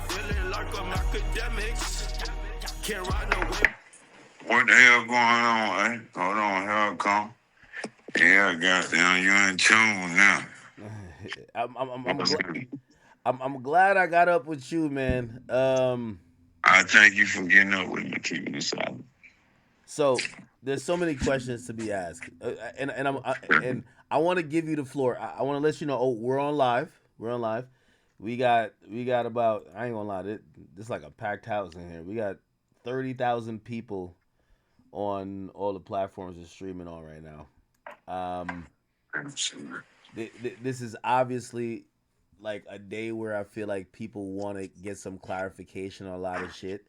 feeling like I'm Akademiks. Can't ride no way. What the hell going on, eh? Hold on, here I come. Yeah, goddamn, you in tune now. What's good? I'm glad I got up with you, man. I thank you for getting up with me, keeping this out. So there's so many questions to be asked, and I want to give you the floor. I want to let you know. Oh, we're on live. We're on live. We got about, I ain't gonna lie. This like a packed house in here. We got 30,000 people on all the platforms we're streaming on right now. Um, this is obviously like a day where I feel like people want to get some clarification on a lot of shit,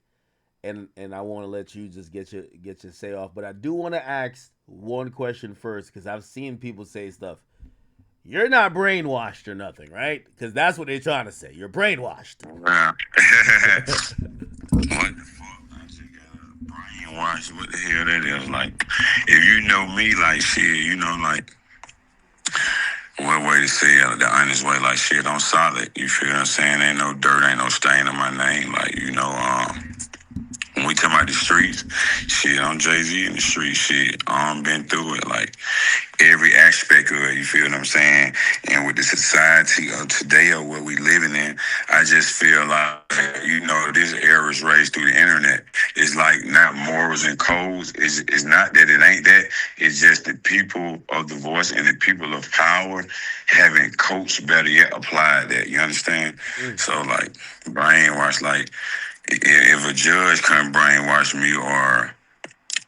and I want to let you just get your say off. But I do want to ask one question first because I've seen people say stuff. You're not brainwashed or nothing, right? Because that's what they're trying to say. You're brainwashed. Wow. What the fuck? I just got brainwashed. What the hell that is? Like, if you know me, like, shit, like, what way to say it, the honest way, like, shit, I'm solid. You feel what I'm saying? Ain't no dirt, ain't no stain on my name. Like, when we talk about the streets, shit, I'm Jay-Z in the street, shit. I'm been through it, like, every aspect of it, you feel what I'm saying? And with the society of today or what we living in, I just feel like, this era is raised through the internet. It's like not morals and codes. It's not that it ain't that. It's just the people of the voice and the people of power haven't coached, better yet, applied that. You understand? So, like, brainwash, like, if a judge couldn't brainwash me or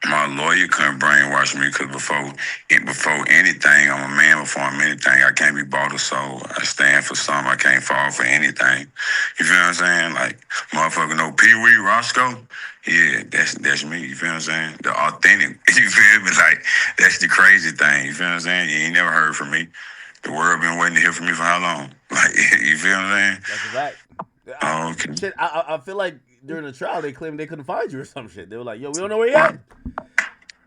my lawyer couldn't brainwash me because before anything, I'm a man before I'm anything. I can't be bought or sold. I stand for something. I can't fall for anything. You feel what I'm saying? Like, motherfucker know Peewee, Roscoe? Yeah, that's me. You feel what I'm saying? The authentic. You feel me? Like, that's the crazy thing. You feel what I'm saying? You ain't never heard from me. The world been waiting to hear from me for how long? Like, you feel what I'm saying? That's a fact. Oh, okay. Shit, I feel like during the trial they claimed they couldn't find you or some shit. They were like, "Yo, we don't know where you Right.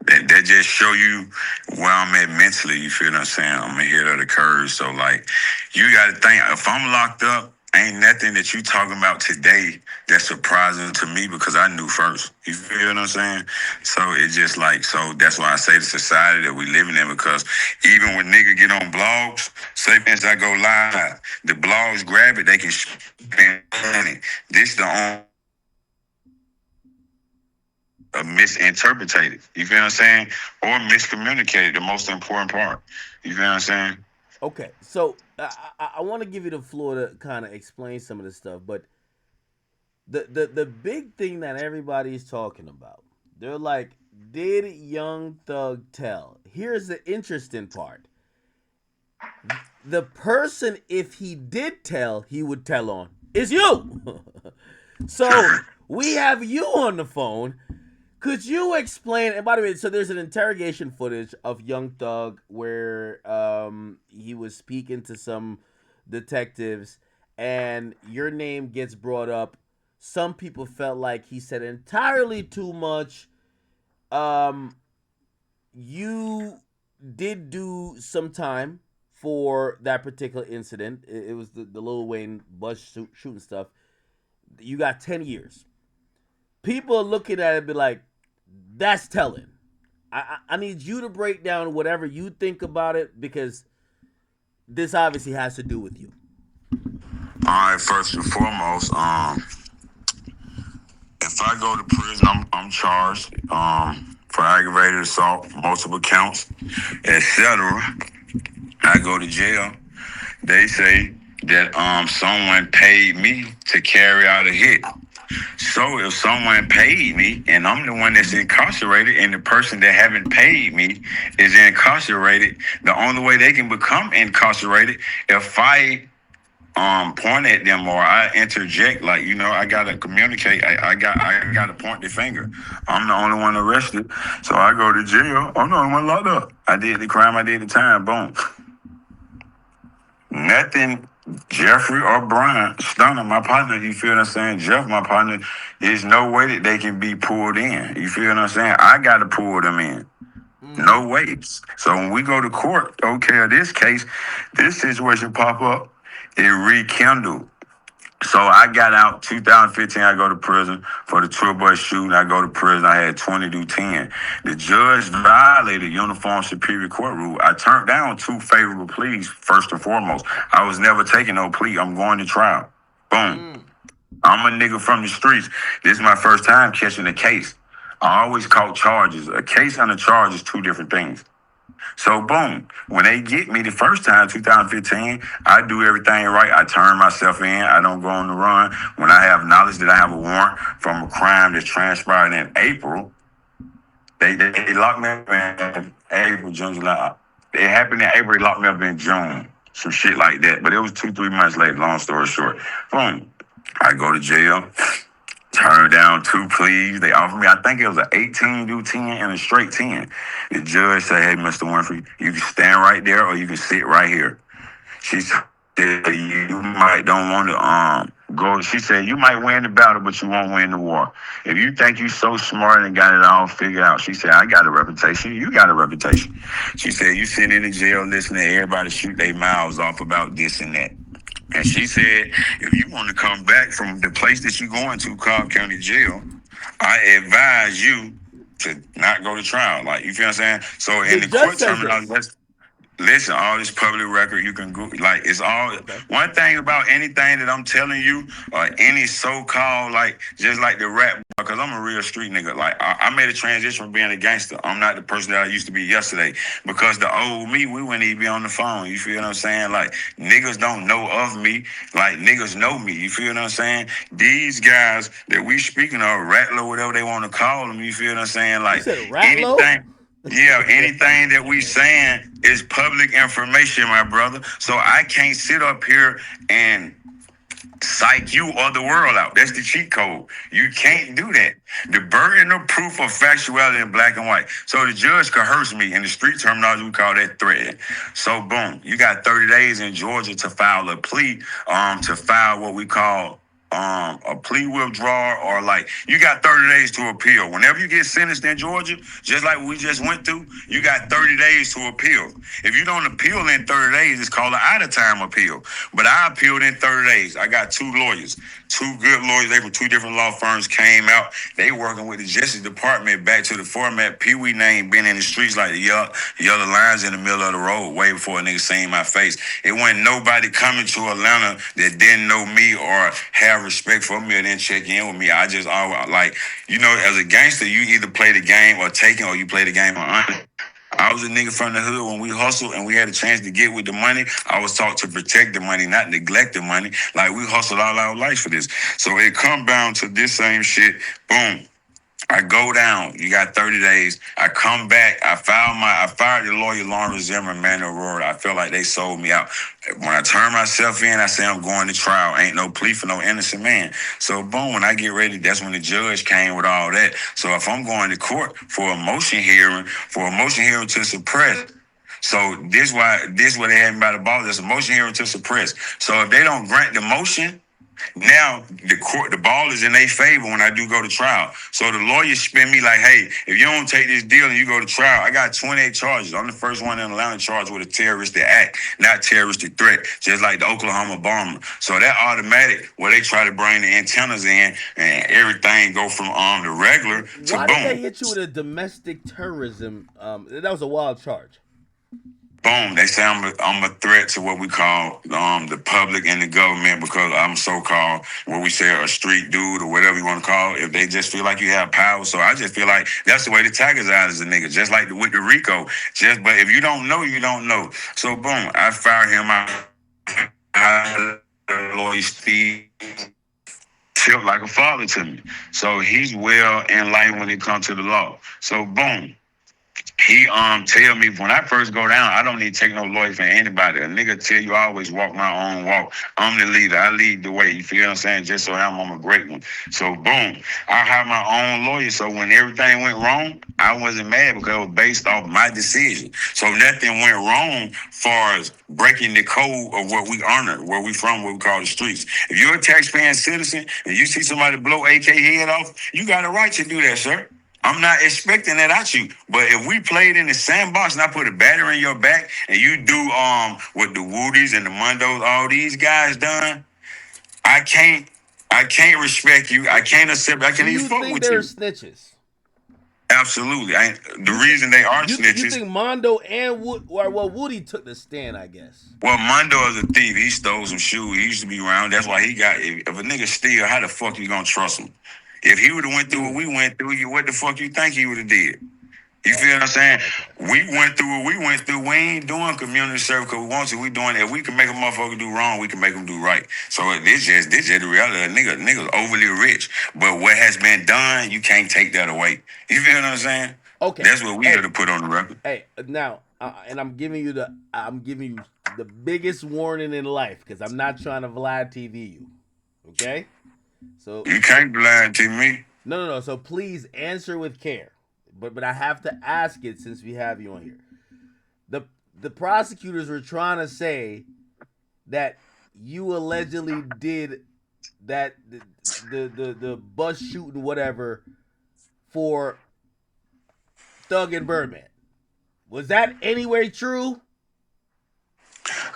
at." That just show you where I'm at mentally. You feel what I'm saying? I'm ahead of the curve. So, like, you got to think, if I'm locked up, ain't nothing that you talking about today that's surprising to me because I knew first. You feel what I'm saying? So it's just like, so that's why I say the society that we living in, because even when nigga get on blogs, say as I go live, the blogs grab it, they can spend money. This the only misinterpreted. You feel what I'm saying? Or miscommunicated, the most important part. You feel what I'm saying? Okay, so I want to give you the floor to kind of explain some of this stuff, but the big thing that everybody's talking about, they're like, did Young Thug tell? Here's the interesting part. The person, if he did tell, he would tell on, is you. So we have you on the phone. Could you explain? And by the way, so there's an interrogation footage of Young Thug where he was speaking to some detectives, and your name gets brought up. Some people felt like he said entirely too much. Um, you did do some time for that particular incident. It was the Lil Wayne bus shooting stuff. You got 10 years. People are looking at it and be like, that's telling. I need you to break down whatever you think about it, because this obviously has to do with you. All right, first and foremost, if I go to prison, I'm charged for aggravated assault, multiple counts, etc. I go to jail. They say that someone paid me to carry out a hit. So if someone paid me and I'm the one that's incarcerated and the person that haven't paid me is incarcerated, the only way they can become incarcerated if I point at them or I interject, like, I gotta communicate. I gotta point the finger. I'm the only one arrested, so I go to jail. I'm the only one locked up. I did the crime. I did the time. Boom. Nothing. Jeffrey or Brian Stunner, my partner, you feel what I'm saying? Jeff, my partner, there's no way that they can be pulled in. You feel what I'm saying? I got to pull them in. No ways. So when we go to court, okay, in this case, this situation pop up, it rekindled So I got out 2015. I go to prison for the tour bus shooting. I go to prison. I had 20 do 10. The judge violated Uniform Superior Court rule. I turned down 2 favorable pleas. First and foremost, I was never taking no plea. I'm going to trial. Boom. I'm a nigga from the streets. This is my first time catching a case. I always caught charges. A case and a charge is 2 different things. So boom, when they get me the first time, 2015, I do everything right. I turn myself in. I don't go on the run. When I have knowledge that I have a warrant from a crime that transpired in April, they locked me up in April, June, July. It happened in April. They locked me up in June, some shit like that. But it was 2-3 months later. Long story short, boom, I go to jail. Turned down 2 pleas. They offered me, I think it was an 18 do 10 and a straight 10. The judge said, hey, Mr. Winfrey, you can stand right there or you can sit right here. She said, you might don't want to go. She said, you might win the battle, but you won't win the war. If you think you so smart and got it all figured out, she said, I got a reputation. You got a reputation. She said, you sitting in the jail listening to everybody shoot their mouths off about this and that. And she said, if you want to come back from the place that you're going to, Cobb County Jail, I advise you to not go to trial. Like, you feel what I'm saying? So in the court terminology, listen, all this public record, you can go, like, it's all, one thing about anything that I'm telling you, or any so-called, like, just like the rap, because I'm a real street nigga. Like, I made a transition from being a gangster. I'm not the person that I used to be yesterday. Because the old me, we wouldn't even be on the phone. You feel what I'm saying? Like, niggas don't know of me. Like, niggas know me. You feel what I'm saying? These guys that we speaking of, Ralo, whatever they want to call them, you feel what I'm saying? Like, anything. Yeah, anything that we saying is public information, my brother. So I can't sit up here and psych you or the world out. That's the cheat code. You can't do that. The burden of proof of factuality in black and white. So the judge coerced me. In the street terminology, we call that threat. So boom, you got 30 days in Georgia to file a plea, to file what we call a plea withdrawal, or like you got 30 days to appeal. Whenever you get sentenced in Georgia, just like we just went through, you got 30 days to appeal. If you don't appeal in 30 days, it's called an out-of-time appeal. But I appealed in 30 days. I got 2 lawyers, 2 good lawyers. They from 2 different law firms came out. They working with the Justice Department back to the format. Peewee name been in the streets like the yellow lines in the middle of the road way before a nigga seen my face. It wasn't nobody coming to Atlanta that didn't know me or have respect for me or didn't check in with me. I just always, like, you know, as a gangster, you either play the game or take it, or you play the game or honest. I was a nigga from the hood. When we hustled and we had a chance to get with the money, I was taught to protect the money, not neglect the money. Like, we hustled all our life for this. So it come down to this same shit. Boom. I go down. You got 30 days. I come back. I fired the lawyer Lawrence Zimmer, man, Aurora. I feel like they sold me out. When I turn myself in, I say I'm going to trial. Ain't no plea for no innocent man. So boom, when I get ready, that's when the judge came with all that. So if I'm going to court for a motion hearing to suppress. So this what they had me by the ball. There's a motion hearing to suppress. So if they don't grant the motion, now the ball is in their favor when I do go to trial. So the lawyers spin me like, hey, if you don't take this deal and you go to trial, I got 28 charges. I'm the first one in Atlanta charged with a terroristic act, not terroristic threat, just like the Oklahoma bomber. So that automatic, where they try to bring the antennas in and everything go from the regular to Why boom. did they hit you with a domestic terrorism? That was a wild charge. Boom, they say I'm a threat to what we call the public and the government, because I'm so-called, what we say, a street dude or whatever you want to call it, if they just feel like you have power. So I just feel like that's the way the Tigers out as a nigga, just like with the Rico. But if you don't know, you don't know. So boom, I fired him out. I lawyer Steve felt like a father to me. So he's well in line when it comes to the law. So boom. He tell me when I first go down, I don't need to take no lawyer for anybody. A nigga tell you I always walk my own walk. I'm the leader. I lead the way. You feel what I'm saying? Just so I'm a great one. So boom, I have my own lawyer. So when everything went wrong, I wasn't mad because it was based off my decision. So nothing went wrong far as breaking the code of what we honor, where we from, what we call the streets. If you're a taxpaying citizen and you see somebody blow AK head off, you got a right to do that, sir. I'm not expecting that out you. But if we played in the sandbox and I put a battery in your back and you do what the Woodies and the Mundos, all these guys done, I can't respect you. I can't accept. I can't even fuck think with they're you. snitches? Absolutely. The reason they are snitches. You think Mondo and Woody took the stand? I guess. Well, Mondo is a thief. He stole some shoes. He used to be around. That's why he got. If a nigga steal, how the fuck you gonna trust him? If he would have went through what we went through, what the fuck you think he would have did? You feel what I'm saying? We went through what we went through. We ain't doing community service because we want to. We doing it. If we can make a motherfucker do wrong, we can make them do right. So this just the reality. Niggas overly rich. But what has been done, you can't take that away. You feel what I'm saying? Okay. That's what we had to put on the record. Hey, now, and I'm giving you the biggest warning in life because I'm not trying to Vlad TV you. Okay? So you can't Vlad TV me. No. So please answer with care. But I have to ask it since we have you on here. The prosecutors were trying to say that you allegedly did that the bus shooting whatever for Thug and Birdman. Was that anyway true?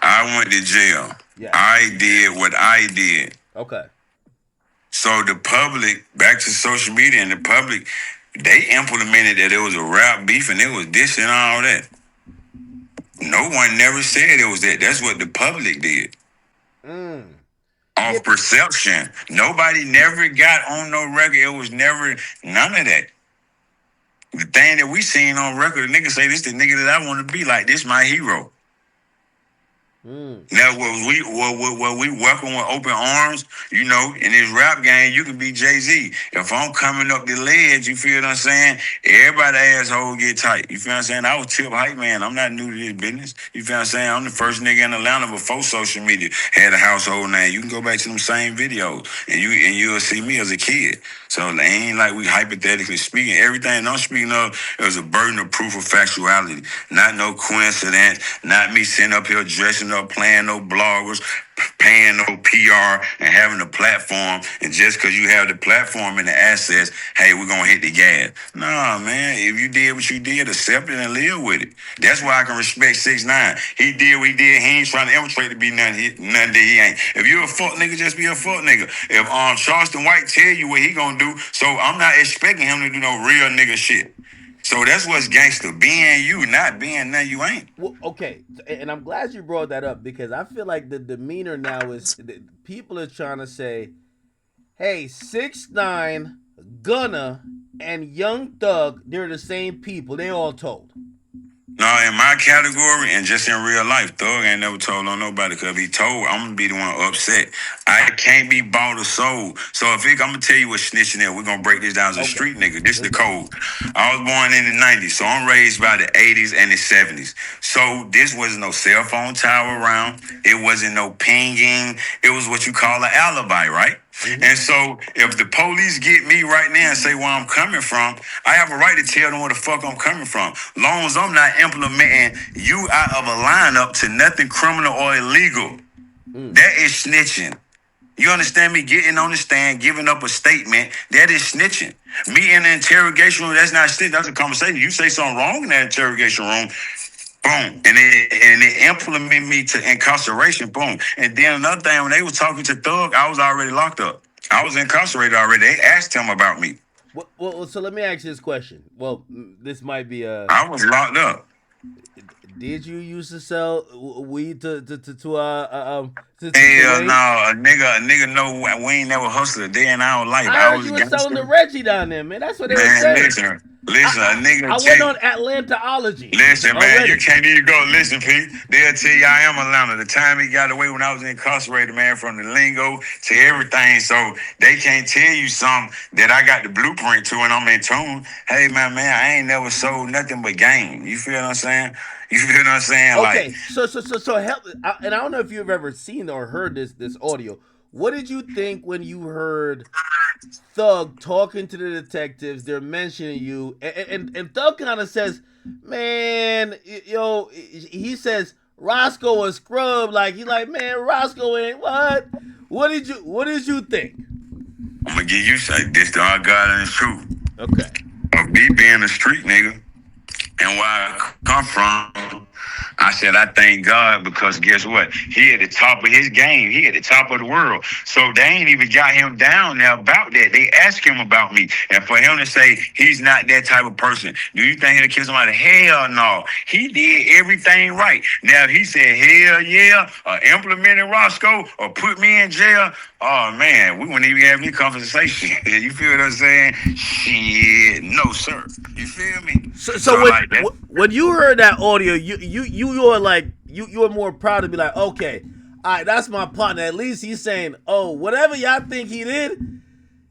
I went to jail. Yeah. I did what I did. Okay. So the public, back to social media and the public, they implemented that it was a rap beef and it was this and all that. No one never said it was that. That's what the public did. Off perception. Nobody never got on no record. It was never none of that. The thing that we seen on record, the nigga say, this the nigga that I want to be like. This my hero. Now, what we welcome with open arms, you know, in this rap game, you can be Jay-Z. If I'm coming up the ledge, you feel what I'm saying? Everybody asshole get tight. You feel what I'm saying? I was Tip Hype Man. I'm not new to this business. You feel what I'm saying? I'm the first nigga in Atlanta before social media had a household name. You can go back to them same videos and you'll see me as a kid. So it ain't like we hypothetically speaking. Everything I'm speaking of is a burden of proof of factuality. Not no coincidence. Not me sitting up here dressing up, playing no bloggers, paying no PR, and having a platform. And just because you have the platform and the assets, hey, we're going to hit the gas. Nah, man. If you did what you did, accept it and live with it. That's why I can respect 6ix9ine. He did what he did. He ain't trying to infiltrate to be nothing that he ain't. If you a fuck nigga, just be a fuck nigga. If Charleston White tell you what he gonna do, so I'm not expecting him to do no real nigga shit. So that's what's gangster. Being you, not being nothing you ain't. Well, okay, and I'm glad you brought that up because I feel like the demeanor now is people are trying to say, hey, 6ix9ine, Gunna, and Young Thug, they're the same people. They all told. No, in my category and just in real life, Thug ain't never told on nobody because if he told, I'm going to be the one upset. I can't be bought or sold. So I'm going to tell you what snitching is. We're going to break this down as a street nigga. This is the code. I was born in the 90s, so I'm raised by the 80s and the 70s. So this wasn't no cell phone tower around. It wasn't no pinging. It was what you call an alibi, right? And so if the police get me right now and say where I'm coming from, I have a right to tell them where the fuck I'm coming from. Long as I'm not implementing you out of a lineup to nothing criminal or illegal. That is snitching. You understand me? Getting on the stand, giving up a statement, that is snitching. Me in the interrogation room, that's not snitching. That's a conversation. You say something wrong in that interrogation room, boom. And it implemented me to incarceration, boom. And then another thing, when they was talking to Thug, I was already locked up. I was incarcerated already. They asked him about me. Well, so let me ask you this question. Well, this might be I was locked up. Did you used to sell weed to Hell no, a nigga know we ain't never hustled a day in our life. I heard you were selling to Reggie down there, man. That's what they were saying. Listen, a nigga. I went on Atlantaology. Listen, man, you can't even go. Listen, Pete. They'll tell you I am Atlanta. The time he got away when I was incarcerated, man, from the lingo to everything. So they can't tell you something that I got the blueprint to and I'm in tune. Hey, man, I ain't never sold nothing but game. You feel what I'm saying? You feel what I'm saying? Okay, like, so help. And I don't know if you've ever seen or heard this audio. What did you think when you heard Thug talking to the detectives? They're mentioning you, and Thug kind of says, "Man, yo," he says Roscoe a scrub. Like he's like, "Man, Roscoe ain't what." What did you think? I'm gonna give you this to our God and the truth. Okay. Of me being a street nigga. And where I come from, I said, I thank God because guess what? He at the top of his game. He at the top of the world. So they ain't even got him down there about that. They ask him about me. And for him to say he's not that type of person, do you think he'll kill somebody? Hell no. He did everything right. Now, if he said, hell yeah, or implemented Roscoe, or put me in jail, oh man, we wouldn't even have any conversation. You feel what I'm saying? Shit, no, sir. You feel me? So when you heard that audio, you were like you were more proud to be like, okay, all right, that's my partner. At least he's saying, oh, whatever y'all think he did,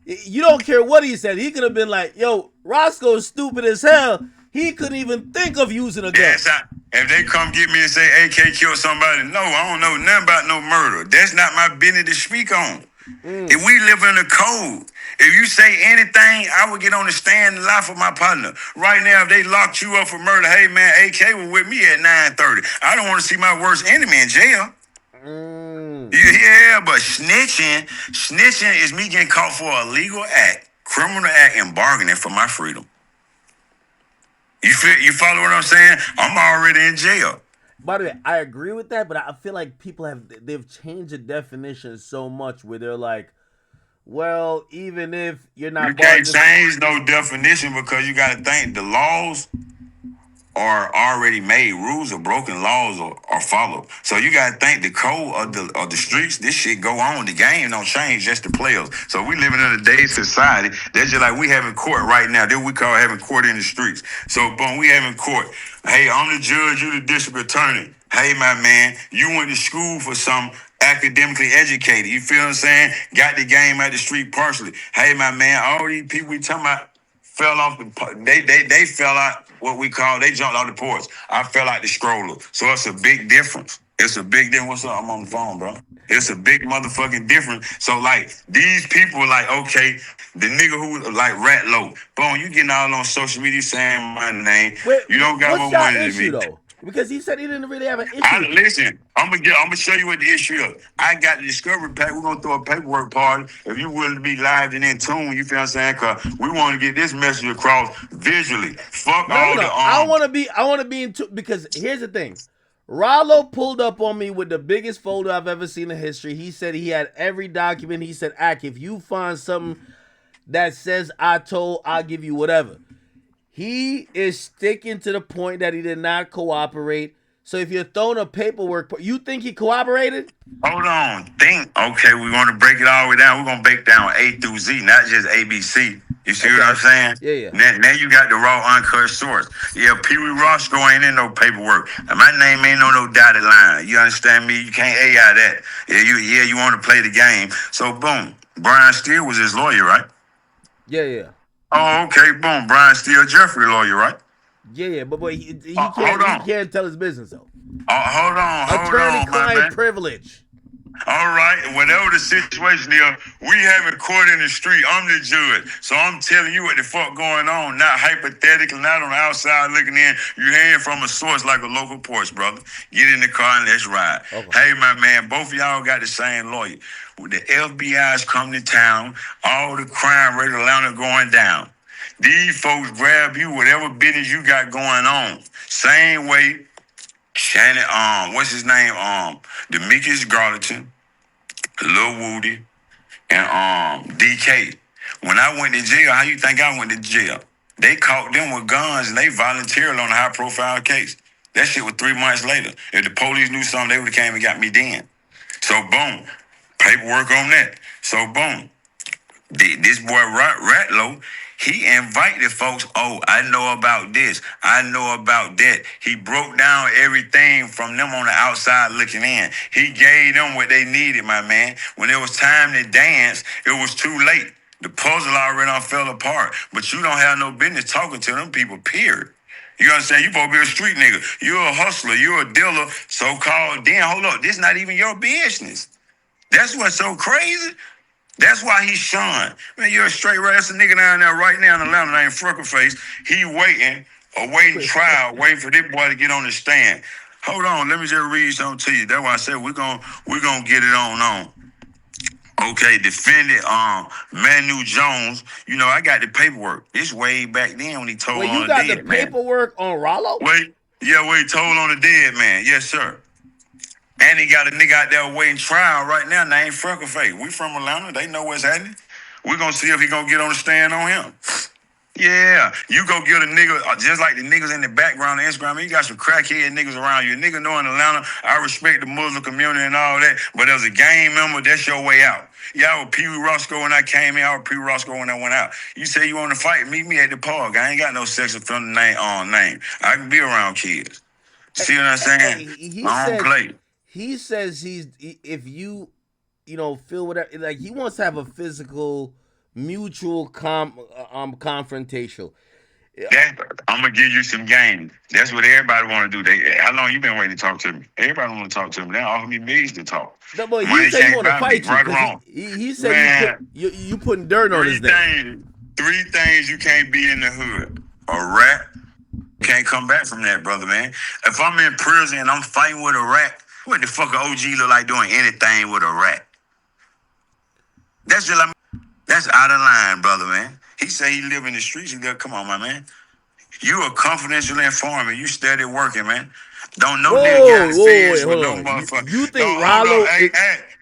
you don't care what he said. He could have been like, yo, Roscoe's stupid as hell. He couldn't even think of using a gun. Yes, if they come get me and say AK killed somebody, no, I don't know nothing about no murder. That's not my business to speak on. If we live in the code, if you say anything, I would get on the stand and lie for my partner. Right now, if they locked you up for murder, hey man, AK was with me at 9:30. I don't want to see my worst enemy in jail. Yeah, but snitching is me getting caught for a legal act, criminal act, and bargaining for my freedom. You follow what I'm saying? I'm already in jail. By the way, I agree with that, but I feel like they've changed the definition so much where they're like, well, even if you're not, you can't change no definition because you got to think the laws are already made. Rules are broken, laws are followed. So you got to think the code of the streets. This shit go on. The game don't change, just the players. So we living in a day society. That's just like we having court right now. That we call having court in the streets. So boom, we having court. Hey, I'm the judge. You the district attorney. Hey, my man, you went to school for some academically educated. You feel what I'm saying? Got the game at the street partially. Hey, my man, all these people we talking about fell off they fell out what we call, they jumped off the porch. I fell out the stroller. So it's a big difference. It's a big difference. What's up? I'm on the phone, bro. It's a big motherfucking difference. So like these people like, okay, the nigga who like Ralo, boom, you getting all on social media saying my name. Wait, you don't got more money than me. Though? Because he said he didn't really have an issue. Listen, I'm gonna show you what the issue is. I got the discovery pack. We're gonna throw a paperwork party. If you willing to be live and in tune, you feel what I'm saying? Cause we want to get this message across visually. Fuck all the I want to be in tune, because here's the thing. Ralo pulled up on me with the biggest folder I've ever seen in history. He said he had every document. He said, Ak, if you find something that says I'll give you whatever. He is sticking to the point that he did not cooperate. So if you're throwing a paperwork, you think he cooperated? Hold on. Okay, we're going to break it all the way down. We're going to break down A through Z, not just ABC. You see what I'm saying? Yeah. Now you got the raw, uncut source. Yeah, Peewee Roscoe ain't in no paperwork. And my name ain't on no dotted line. You understand me? You can't AI that. You want to play the game. So, boom. Brian Steele was his lawyer, right? Yeah. Oh, okay, boom. Brian Steele, Jeffrey lawyer, right? Yeah, but he can't tell his business though. Hold on, attorney-client privilege. All right, whatever the situation is, we having court in the street. I'm the judge, so I'm telling you what the fuck going on. Not hypothetically, not on the outside looking in. You hearing from a source like a local porch, brother. Get in the car and let's ride. Okay. Hey, my man, both of y'all got the same lawyer. The FBI's coming to town. All the crime rate of Atlanta going down. These folks grab you, whatever business you got going on. Same way. Shannon, what's his name? Demetrius Garlington, Lil Woody, and DK. When I went to jail, how you think I went to jail? They caught them with guns and they volunteered on a high-profile case. That shit was 3 months later. If the police knew something, they would have came and got me then. So boom, paperwork on that. So boom, this boy Ralo, he invited folks, oh, I know about this. I know about that. He broke down everything from them on the outside looking in. He gave them what they needed, my man. When it was time to dance, it was too late. The puzzle already fell apart. But you don't have no business talking to them people, period. You understand? You supposed to be a street nigga. You're a hustler. You're a dealer, so-called. Then, hold up. This not even your business. That's what's so crazy. That's why he's shunned. Man, you're a straight rascal nigga down there right now in Atlanta named Freckleface. He awaiting trial, waiting for this boy to get on the stand. Hold on, let me just read something to you. That's why I said we're gonna get it on. Okay, defendant Manu Jones. You know, I got the paperwork. It's way back then when he told on the dead, man. You got the paperwork on Ralo? Wait. Yeah, what he told on the dead man. Yes, sir. And he got a nigga out there waiting trial right now named Freckleface. We from Atlanta. They know what's happening. We're going to see if he going to get on the stand on him. Yeah, you go get a nigga, just like the niggas in the background on Instagram. You got some crackhead niggas around you. A nigga know in Atlanta, I respect the Muslim community and all that, but as a gang member, that's your way out. Yeah, I was Peewee Roscoe when I came in. I was Peewee Roscoe when I went out. You say you want to fight, meet me at the park. I ain't got no sex offender name. I can be around kids. See what I'm saying? I don't play. He says if you feel whatever, like he wants to have a physical, mutual confrontation. I'm gonna give you some game. That's what everybody want to do. How long you been waiting to talk to me? Everybody want to talk to me. They offer me millions to talk. No, but he said he want to fight you. Right or wrong? He said you putting dirt on his name. Three things you can't be in the hood. A rat. Can't come back from that, brother, man. If I'm in prison and I'm fighting with a rat, what the fuck a OG look like doing anything with a rat? That's out of line, brother, man. He say he live in the streets. Come on, my man. You a confidential informant. You steady working, man. Don't know nigga get out the feds with no motherfucker. You think Ralo?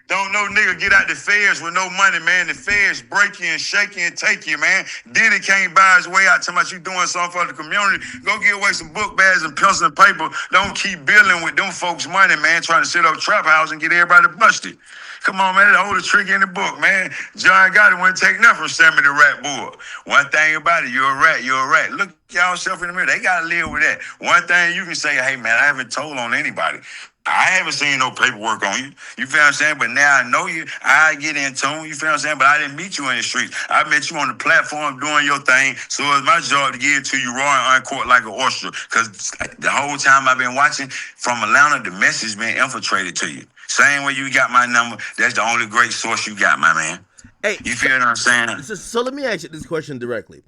Don't know nigga get out the feds with no money, man. The feds break you and shake you and take you, man. Diddy can't buy his way out. Talking about you doing something for the community. Go get away some book bags and pencil and paper. Don't keep billing with them folks' money, man. Trying to set up trap house and get everybody busted. Come on, man. The oldest trick in the book, man. John Gotti wouldn't take nothing from Sammy the Rat Bull. One thing about it, you're a rat. You're a rat. Look y'all self in the mirror. They got to live with that. One thing you can say, hey, man, I haven't told on anybody. I haven't seen no paperwork on you. You feel what I'm saying? But now I know you. I get in tune. You feel what I'm saying? But I didn't meet you in the streets. I met you on the platform doing your thing. So it's my job to get it to you raw and uncorked like an oyster. Because the whole time I've been watching from Atlanta, the message been infiltrated to you. Same way you got my number. That's the only great source you got, my man. Hey, you feel what I'm saying? So let me ask you this question directly.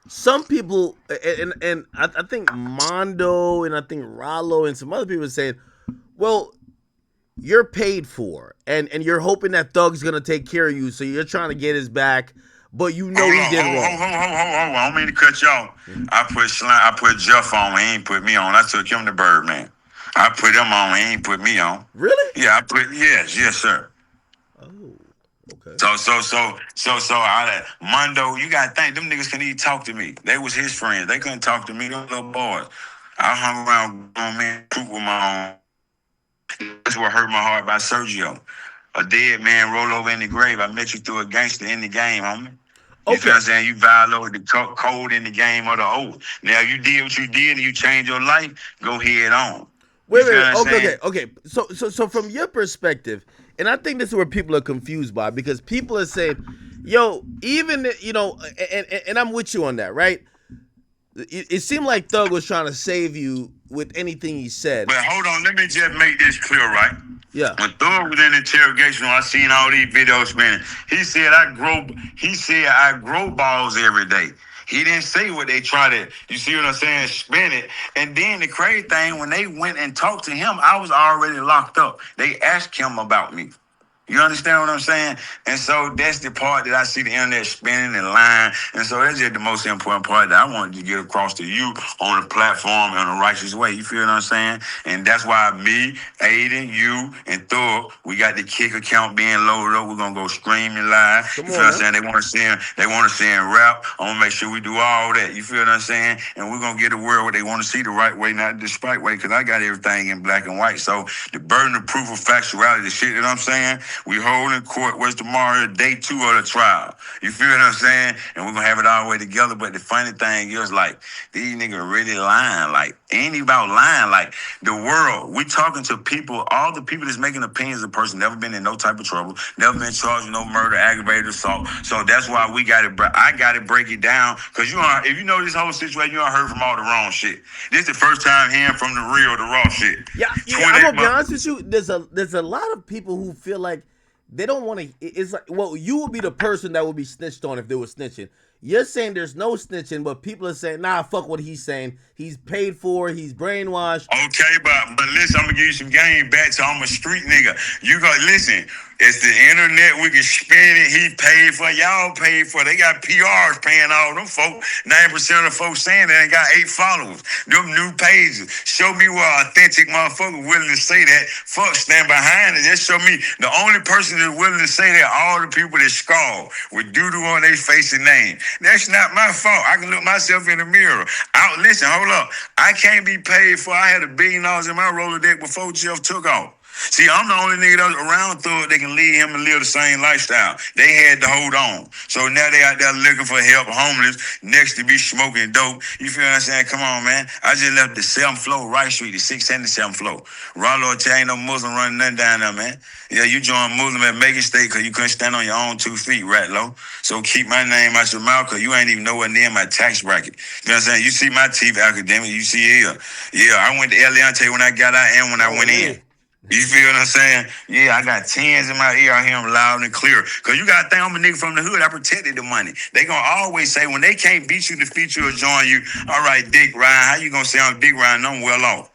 Some people, and I think Mondo and I think Ralo and some other people are saying, well, you're paid for, and you're hoping that Thug's gonna take care of you, so you're trying to get his back, but you know he did wrong. Hold on. I don't mean to cut you off. I put Jeff on. He ain't put me on. I took him to Birdman. I put him on. He ain't put me on. Really? Yeah, yes, sir. Oh. Okay. So Mondo, you gotta think them niggas couldn't even talk to me. They was his friends. They couldn't talk to me. Them little boys. I hung around grown men, troop with my own. That's what hurt my heart about Sergio. A dead man roll over in the grave. I met you through a gangster in the game, homie. You feel what I'm saying? You violated the code in the game or the oath. Now you did what you did and you changed your life. Go head on. Wait. Okay. So from your perspective, and I think this is where people are confused by, because people are saying, yo, even, and I'm with you on that, right? It seemed like Thug was trying to save you with anything he said. But hold on, let me just make this clear, right? Yeah. When Thug was in interrogation, I seen all these videos spinning. He said I grow balls every day. He didn't say what they try to, you see what I'm saying, spin it. And then the crazy thing, when they went and talked to him, I was already locked up. They asked him about me. You understand what I'm saying? And so that's the part that I see the internet spinning and lying. And so that's just the most important part that I wanted to get across to you on a platform in a righteous way. You feel what I'm saying? And that's why me, Aiden, you, and Thor, we got the kick account being loaded up. We're gonna go scream and lie. You feel what I'm saying? They want to see in rap. I'm gonna make sure we do all that. You feel what I'm saying? And we're gonna get a world where they want to see the right way, not the spite way, because I got everything in black and white. So the burden of proof of factuality, the shit that I'm saying, we hold in court. What's tomorrow? Day 2 of the trial. You feel what I'm saying? And we're going to have it all the way together. But the funny thing is, like, these niggas really lying. Like, ain't even about lying. Like, the world, we talking to people, all the people that's making opinions of a person, never been in no type of trouble, never been charged with no murder, aggravated assault. So that's why I got to break it down. Because if you know this whole situation, you heard from all the wrong shit. This is the first time hearing from the real, the raw shit. Yeah, I'm going to be honest with you. There's a lot of people who feel like they don't want to. It's like, well, you would be the person that would be snitched on if they were snitching. you're saying there's no snitching, but people are saying, nah, fuck what he's saying. He's paid for, he's brainwashed. Okay, but listen, I'm gonna give you some game back to I'm a street nigga. You go listen. It's the internet. We can spin it. He paid for. Y'all paid for. They got PRs paying all them folks. 90% of the folks saying they ain't got 8 followers. Them new pages. Show me where authentic motherfucker willing to say that. Fuck, stand behind it. Just show me the only person that's willing to say that. All the people that scarred with doo-doo on their face and name. That's not my fault. I can look myself in the mirror. Listen, hold up. I can't be paid for. I had $1 billion in my Rolodex before Jeff took off. See, I'm the only nigga that's around through it that can lead him and live the same lifestyle. They had to hold on. So now they out there looking for help, homeless, next to be smoking dope. You feel what I'm saying? Come on, man. I just left the 7th floor, Rice Street, the 677th floor. Ralo tell ain't no Muslim running nothing down there, man. Yeah, you joined Muslim at Macon State because you couldn't stand on your own 2 feet, Ralo. So keep my name out your mouth because you ain't even nowhere near my tax bracket. You know what I'm saying? You see my TV Academics, you see here. Yeah, I went to Eliante when I got out and when I went in. You feel what I'm saying? Yeah, I got 10s in my ear. I hear them loud and clear. Because you got to think I'm a nigga from the hood. I protected the money. They going to always say, when they can't beat you, defeat you, or join you, all right, Dick Ryan, how you going to say I'm Dick Ryan? I'm well off.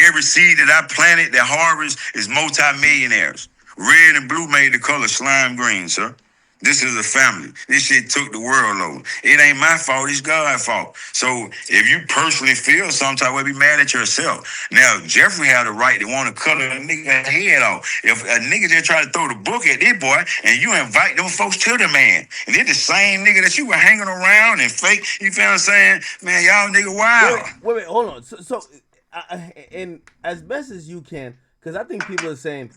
Every seed that I planted, that harvest, is multi-millionaires. Red and blue made the color slime green, sir. This is a family. This shit took the world over. It ain't my fault. It's God's fault. So if you personally feel some type of way, be mad at yourself. Now, Jeffrey had a right to want to cut a nigga head off. If a nigga just try to throw the book at this boy and you invite them folks to the man, and they're the same nigga that you were hanging around and fake, you feel what I'm saying? Man, y'all nigga wild. Wait, hold on. So and as best as you can, because I think people are saying,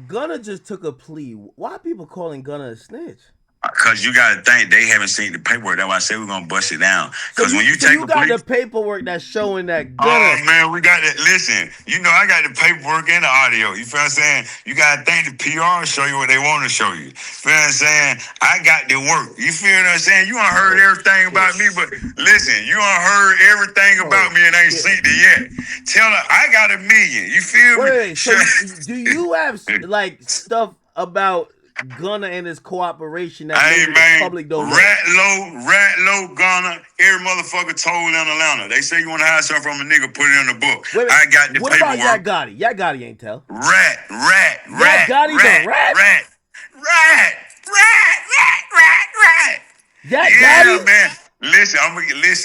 Gunna just took a plea. Why are people calling Gunna a snitch? Because you got to think they haven't seen the paperwork. That's why I said we're going to bust it down. Because when you take you got the paperwork that's showing that Gunna. Oh, man, we got that. Listen, you know I got the paperwork and the audio. You feel what I'm saying? You got to think the PR show you what they want to show you. Feel what I'm saying? I got the work. You feel what I'm saying? You ain't heard everything about me, but listen, you ain't heard everything about me and ain't seen it yet. Tell her, I got $1 million. You feel me? Wait, so do you have, like, stuff about Gunna and his cooperation that maybe the public don't know? Ralo, Gunna, every motherfucker told in Atlanta. They say you want to hide something from a nigga, put it in the book. Wait, I got the what paperwork. What about Yak Gotti? Yak Gotti ain't tell. Rat. Yak Gotti's a rat? Rat. Yak Gotti? Man. Listen,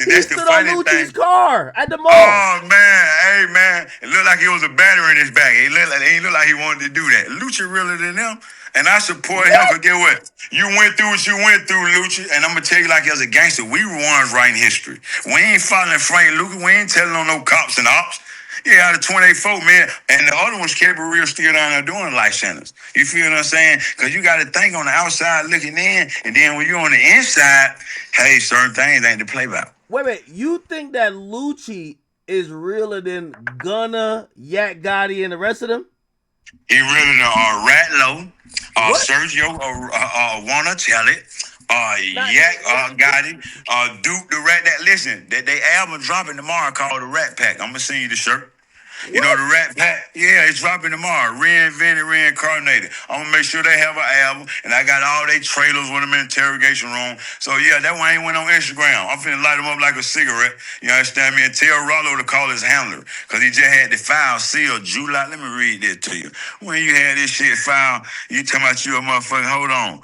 that's the funny thing. He stood on Lucci's car at the mall. Oh, man. Hey, man. It looked like he was a battery in his back. He looked like he wanted to do that. Lucci realer than them. And I support him, because get what? You went through what you went through, Lucci. And I'm going to tell you, like, as a gangster, we were ones writing history. We ain't following Frank Lucas. We ain't telling on no cops and ops. Yeah, out of 28 folk, man. And the other ones kept it real still down there doing life sentence. You feel what I'm saying? Because you got to think on the outside looking in, and then when you're on the inside, hey, certain things ain't to play about. Wait. You think that Lucci is realer than Gunna, Yak Gotti, and the rest of them? He realer than Ratlo, Sergio, Wanna Tell It, Yak Gotti, Duke the Rat. That listen, that they album dropping tomorrow called the Rat Pack. I'm gonna send you the shirt. You know the Rat Pack? Yeah, it's dropping tomorrow. Reinvented, reincarnated. I'm gonna make sure they have an album, and I got all their trailers with them in interrogation room. So yeah, that one ain't went on Instagram. I'm finna light them up like a cigarette. You understand me? And tell Ralo to call his handler, cause he just had the file sealed July. Let me read this to you. When you had this shit filed, you talking about you a motherfucker. Hold on.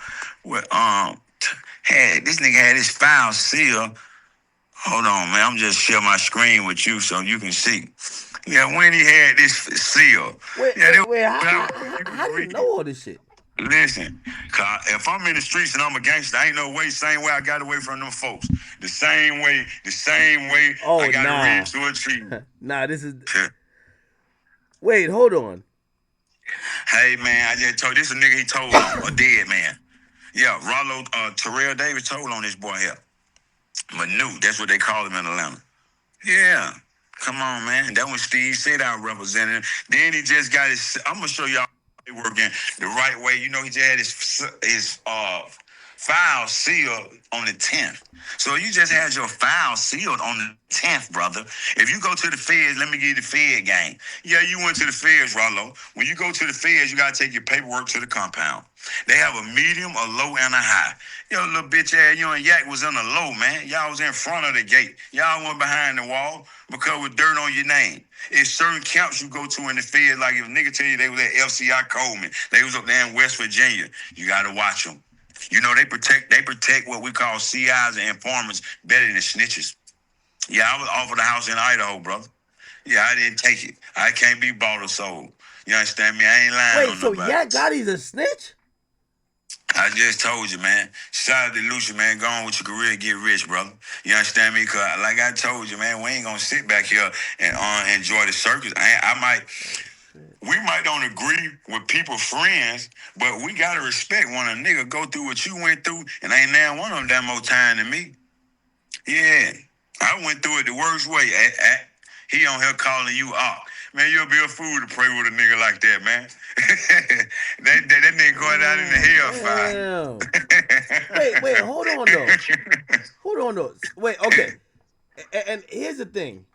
This nigga had his file sealed. Hold on, man. I'm just sharing my screen with you so you can see. Yeah, when he had this seal. Wait, how do you know all this shit? Listen, if I'm in the streets and I'm a gangster, I ain't no way, same way I got away from them folks. The same way I got read to a tree. Nah, this is... Wait, hold on. Hey, man, I just told... This is a nigga he told on, a dead man. Yeah, Ralo, Terrell Davis told on this boy here. Manu, that's what they call him in Atlanta. Yeah. Come on, man. That was Steve said I represented. Then he just got his... I'm going to show y'all working the right way. You know, he just had his file sealed on the 10th. So you just had your file sealed on the 10th, brother. If you go to the feds, let me give you the fed game. Yeah, you went to the feds, Ralo. When you go to the feds, you got to take your paperwork to the compound. They have a medium, a low, and a high. Yo, little bitch ass, you and Yak was on the low, man. Y'all was in front of the gate. Y'all went behind the wall because with dirt on your name. It's certain camps you go to in the field, like if a nigga tell you they was at FCI Coleman, they was up there in West Virginia, you got to watch them. You know, they protect what we call CIs and informants better than snitches. Yeah, I was offered a house in Idaho, brother. Yeah, I didn't take it. I can't be bought or sold. You understand me? I ain't lying on nobody. Yak Gotti's a snitch? I just told you, man. Shout out to Lucia, man. Go on with your career, get rich, brother. You understand me? Because like I told you, man, we ain't going to sit back here and enjoy the circus. We might don't agree with people, friends, but we got to respect when a nigga go through what you went through, and ain't now one of them that more time than me. Yeah. I went through it the worst way. He on here calling you up. Man, you'll be a fool to pray with a nigga like that, man. that nigga going out in the hellfire. Wait, hold on though. Wait, okay. And here's the thing.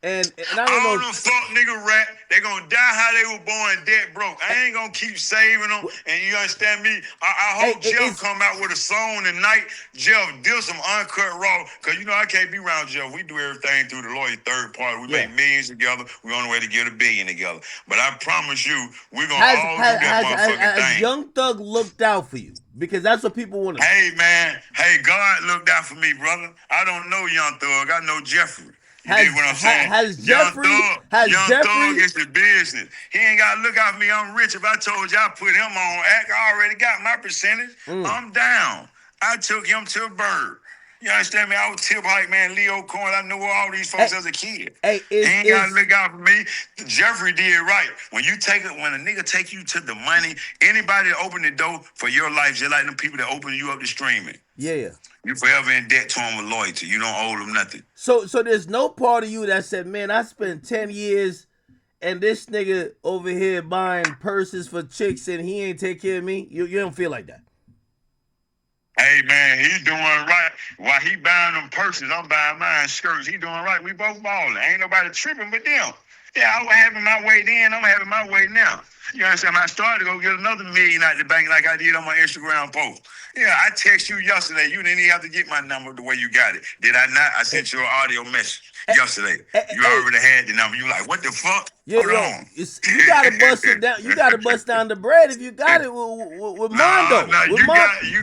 And I don't know. All them fuck nigga rat, they gonna die how they were born dead broke. I ain't gonna keep saving them. And you understand me? I hope Jeff come out with a song tonight. Jeff, do some uncut raw. Cause you know I can't be around Jeff. We do everything through the lawyer third party. We make millions together. We're on the way to get $1 billion together. But I promise you, we're gonna all do that motherfucking thing. Has Young Thug looked out for you? Because that's what people want to know. Hey man, God looked out for me, brother. I don't know Young Thug. I know Jeffrey. What I'm saying? Has Jeffrey Thug is the business. He ain't got to look out for me. I'm rich. If I told you I put him on act, I already got my percentage. I'm down. I took him to a bird. You understand me? I was tip hype man, Leo Cohen. I knew all these folks as a kid. He ain't got to look out for me. Jeffrey did right. When a nigga take you to the money, anybody that open the door for your life, just like them people that open you up to streaming. Yeah. You forever in debt to them with loyalty. You don't owe them nothing. So there's no part of you that said, man, I spent 10 years and this nigga over here buying purses for chicks and he ain't take care of me? You don't feel like that? Hey, man, he's doing right. While he buying them purses, I'm buying mine skirts. He doing right. We both balling. Ain't nobody tripping but them. Yeah, I was having my way then. I'm having my way now. You understand? I started to go get another $1 million out the bank like I did on my Instagram post. Yeah, I text you yesterday. You didn't even have to get my number the way you got it. Did I not? I sent you an audio message yesterday. You already had the number. You like, what the fuck? Yeah, hold on. You gotta bust it down. You gotta bust down the bread if you got it with Mondo.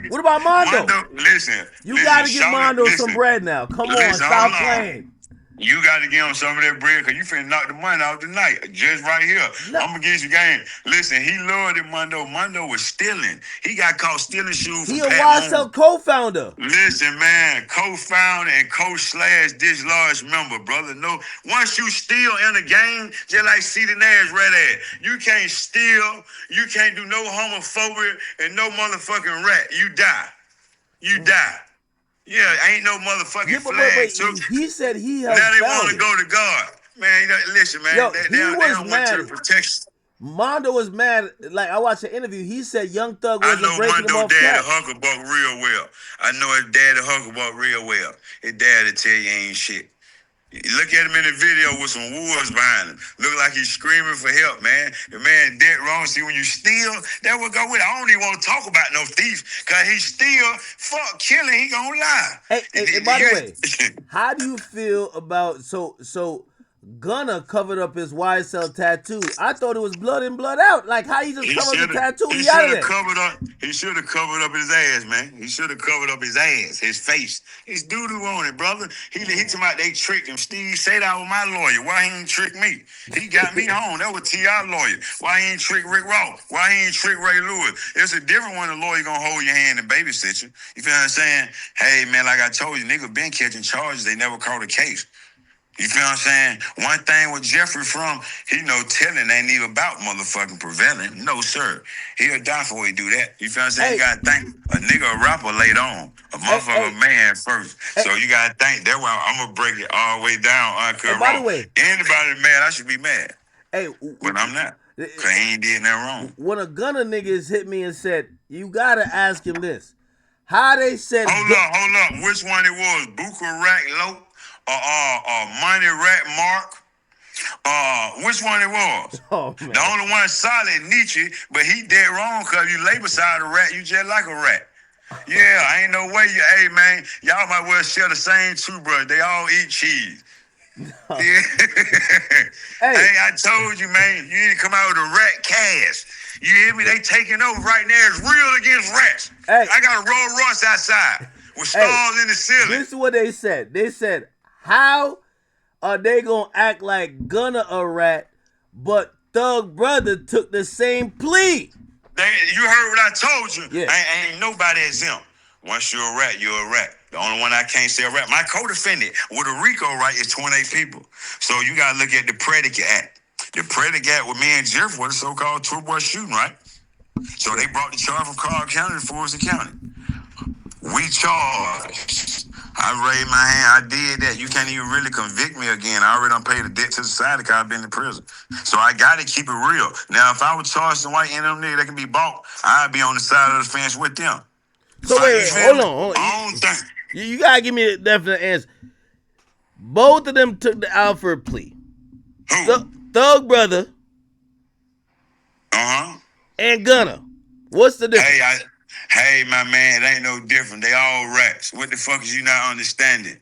What about Mondo? Listen. You gotta give Mondo some bread now. Come on, stop playing. You got to give him some of that bread because you finna knock the money out tonight. Just right here. No. I'm going to get you game. Listen, he loved it, Mondo. Mondo was stealing. He got caught stealing shoes from He a YSL co-founder. Listen, man. Co-founder and co/dislodged member, brother. No, once you steal in the game, just like C.D. Nash read at, you can't steal. You can't do no homophobia and no motherfucking rat. You die. You die. Yeah, ain't no motherfucking flag. He said he helped. Now they want to go to God. Man, listen, man. They don't want to protection. Mondo was mad. Like, I watched an interview. He said Young Thug wasn't breaking him off Mondo daddy Hucklebuck real well. I know his daddy Hucklebuck real well. His daddy tell you ain't shit. Look at him in the video with some wolves behind him. Look like he's screaming for help, man. The man dead wrong. See, when you steal, that would go with it. I don't even want to talk about no thief, because he steal, fuck, killing, he gonna lie. Hey, by the way, how do you feel about, so Gunna covered up his YSL tattoo? I thought it was blood in, blood out. Like, how he just covered the tattoo? He should have covered up his ass, man. He should have covered up his ass, his face. His doo-doo on it, brother. He talking about they tricked him. Steve said that was my lawyer. Why he ain't trick me? He got me home. That was T.I. lawyer. Why he ain't trick Rick Ross? Why he ain't trick Ray Lewis? It's a different one. The lawyer gonna hold your hand and babysit you. You feel what I'm saying? Hey, man, like I told you, nigga been catching charges. They never caught a case. You feel what I'm saying? One thing with Jeffrey he know telling ain't even about motherfucking prevailing. No, sir. He'll die for when he do that. You feel what I'm saying? You gotta think a nigga a rapper later on. A motherfucker man first. So you gotta think. That's why I'm gonna break it all the way down. By the way, anybody mad, I should be mad. But I'm not. Cause he ain't did nothing wrong. When a Gunna niggas hit me and said, you gotta ask him this. How they said Hold up. Which one it was? Buka Rat Lope or Money Rat Mark? Which one it was? Oh man. The only one solid Nietzsche, but he dead wrong because you lay beside a rat, you just like a rat. Yeah, ain't no way you, hey man, y'all might well share the same toothbrush. They all eat cheese. Yeah. Hey, I told you, man, you need to come out with a rat cast. You hear me? They taking over right now. It's real against rats. Hey. I got a Rolls Royce outside with stars in the ceiling. This is what they said. They said, how are they gonna act like Gunna a rat, but Thug Brother took the same plea? You heard what I told you. Yeah. Ain't nobody exempt. Once you're a rat, you're a rat. The only one I can't say a rat. My co-defendant with a RICO right is 28 people. So you gotta look at the predicate act. The predicate with me and Jeff was the so-called two-boy shooting, right? So they brought the charge from Clark County to Fulton County. We charged. I raised my hand. I did that. You can't even really convict me again. I already done paid a debt to society because I've been in prison. So I got to keep it real. Now, if I was charged in white and them niggas that can be bought, I'd be on the side of the fence with them. So wait, hold on. You got to give me a definite answer. Both of them took the Alfred plea. Who? Thug Brother and Gunna. What's the difference? Hey, my man, it ain't no different. They all rats. What the fuck is you not understanding?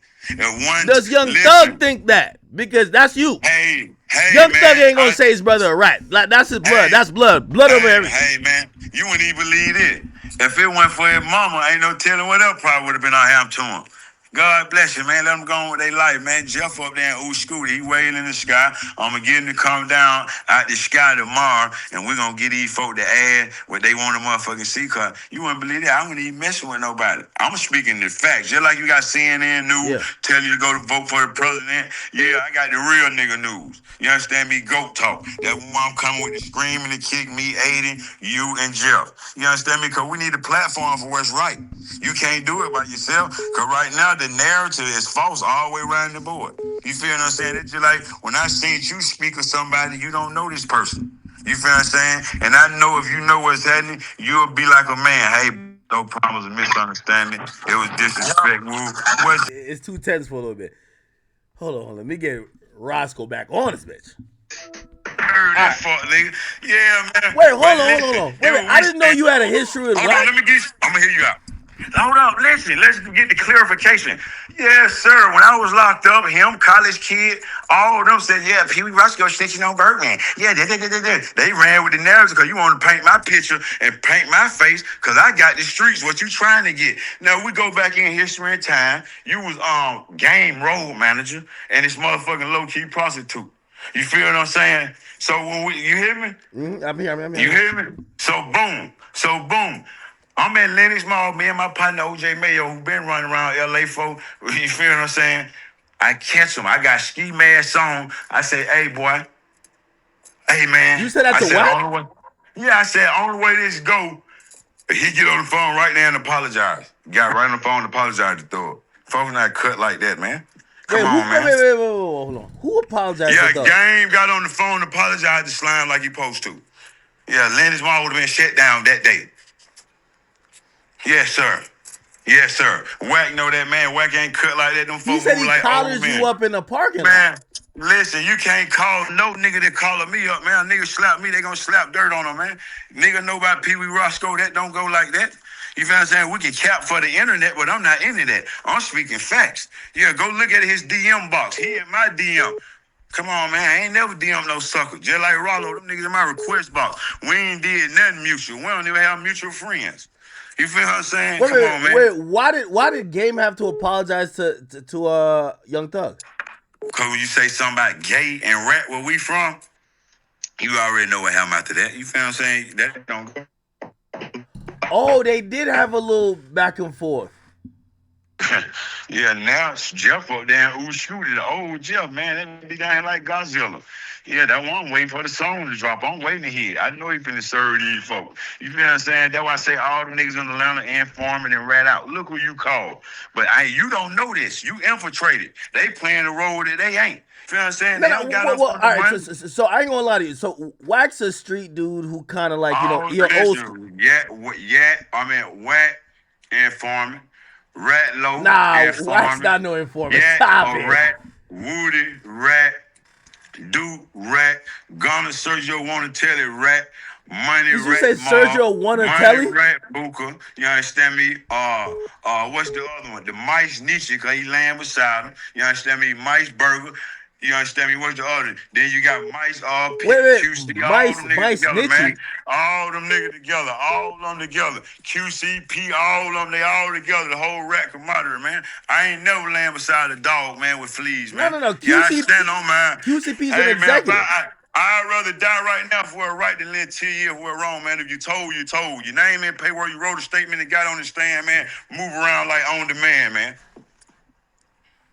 Does Young Thug think that? Because that's you. Hey, Young Thug ain't gonna say his brother a rat. Like that's his blood. That's blood. Blood over everything. Hey, man, you wouldn't even believe it. If it went for his mama, ain't no telling what else probably would have been out here to him. God bless you, man. Let them go on with their life, man. Jeff up there in Scooter, he waiting in the sky. I'm going to get him to come down out the sky tomorrow, and we're going to get these folk to add what they want to motherfucking see, because you wouldn't believe that. I wouldn't even messing with nobody. I'm speaking the facts. Just like you got CNN News telling you to go to vote for the president. Yeah, I got the real nigga news. You understand me? Goat talk. That I'm coming with the screaming to kick me, Aiden, you, and Jeff. You understand me? Because we need a platform for what's right. You can't do it by yourself, because right now, the narrative is false all the way around the board. You feel what I'm saying? It's just like when I seen you speak of somebody, you don't know this person. You feel what I'm saying? And I know if you know what's happening, you'll be like a man. Hey, no problems, a misunderstanding. It was disrespect. It's too tense for a little bit. Hold on. Let me get Roscoe back on this bitch. Nigga. Yeah, man. Wait, hold on. Wait, I didn't know you had a history with Wack. Hold on, I'm gonna hear you out. Hold up, listen, let's get the clarification. Yes, sir. When I was locked up, him, college kid, all of them said, yeah, Peewee Roscoe snitching on Birdman. Yeah, they ran with the narrative because you want to paint my picture and paint my face because I got the streets. What you trying to get? Now, we go back in history and time. You was game road manager and this motherfucking low-key prostitute. You feel what I'm saying? So when you hear me? I'm here. You hear me? So boom. I'm at Lennox Mall, me and my partner OJ Mayo, who been running around LA for, you feel what I'm saying? I catch him. I got ski mask on. I say, hey, boy. Hey, man. You said that to Wack? Yeah, I said, only way this go, he get on the phone right now and apologize. Got right on the phone and apologize to Thug. Folks not cut like that, man. Come on, man. Wait, hold on. Who apologized to Thug? Yeah, Game got on the phone and apologized to Slime like he supposed to. Yeah, Lennox Mall would have been shut down that day. Yes, sir. Wack know that, man. Wack ain't cut like that. Them folks he said he like, collared you up in the parking lot. Man, listen, you can't call no nigga that calling me up, man. Nigga slap me, they gonna slap dirt on him, man. Nigga know about Peewee Roscoe, that don't go like that. You feel what I'm saying? We can cap for the internet, but I'm not into that. I'm speaking facts. Yeah, go look at his DM box. He in my DM. Come on, man. I ain't never DM no sucker. Just like Ralo, them niggas in my request box. We ain't did nothing mutual. We don't even have mutual friends. You feel what I'm saying? Come on, man. Wait, why did Game have to apologize to Young Thug? Because when you say something about gay and rat where we from, you already know what happened after that. You feel what I'm saying? That don't go. Oh, they did have a little back and forth. Yeah, now Jeff up there in Scooter, the old Jeff, man, that be down like Godzilla. Yeah, that one I'm waiting for the song to drop. I'm waiting to hear. I know he finna serve these folks. You feel what I'm saying? That's why I say all the niggas in Atlanta informing and rat out. Look who you call. But you don't know this. You infiltrated. They playing the role that they ain't. You feel what I'm saying? All right, so I ain't gonna lie to you. So Wack's a street dude who kind of like, he old school. Wack, informant. Ralo, Nah, Wack's informant. not no informant. Yak, Stop a it. rat. Woody, rat. Dude, rat. Gunner, Sergio, want to tell it, rat. Money, Did you rat, say mob. Sergio Money, Wanatelli? rat, Booker. You understand me? What's the other one? The Mice Nietzsche, because he laying beside him. You understand me? Mice Burger. You understand me? What's the other? Then you got Mice, Wait, QC, all them niggas Mice together, man. Snitchy. All them niggas together, all of them together. QCP, all of them, they all together. The whole rat commodity, man. I ain't never laying beside a dog, man, with fleas, man. No. Yeah, I stand on mine. QCP's an Hey, man, executive. I'd rather die right now for a right than live 10 years for a wrong, man. If you told, you told. Your name and paperwork, you wrote a statement and got on the stand, man. Move around like on demand, man.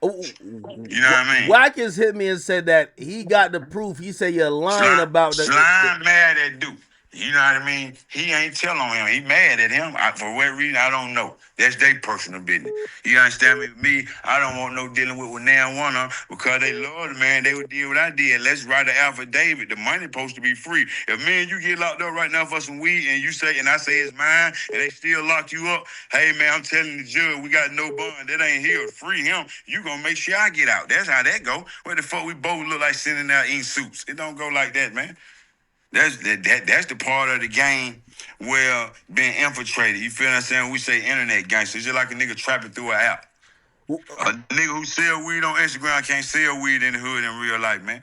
You know what I mean? Wack has hit me and said that he got the proof. He said you're lying about the. Slime mad at Duke. You know what I mean? He ain't telling him. He mad at him. For what reason, I don't know. That's their personal business. You understand me? I don't want no dealing with now one of them because they love the man. They would deal what I did. Let's write an affidavit. The money supposed to be free. If me and you get locked up right now for some weed and you say, and I say it's mine, and they still lock you up, hey, man, I'm telling the judge, we got no bond. That ain't here. Free him. You gonna make sure I get out. That's how that go. What the fuck we both look like sitting out in suits? It don't go like that, man. That's the part of the game where being infiltrated. You feel what I'm saying? We say internet gangster. It's just like a nigga trapping through an app. A nigga who sell weed on Instagram can't sell weed in the hood in real life, man.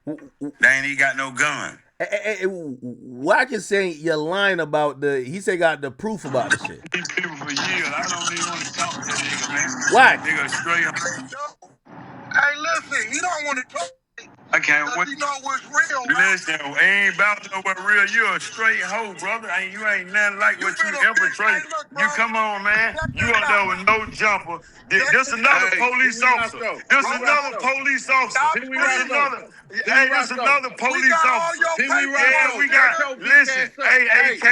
They ain't even got no gun. Wack is saying you're lying about the. He said got the proof about the shit. These people for years. I don't even want to talk to that nigga, man. Wack. Nigga straight up. Hey, listen, he don't want to talk. I can't wait. You know what's real, man. Listen, ain't about to know what real. You a straight hoe, brother. You ain't nothing like what you infiltrate. You come on, man. You up there with no jumper. This another police officer. This another police officer. This another. Hey, this another police officer. Yeah, we got. Listen, hey, AK,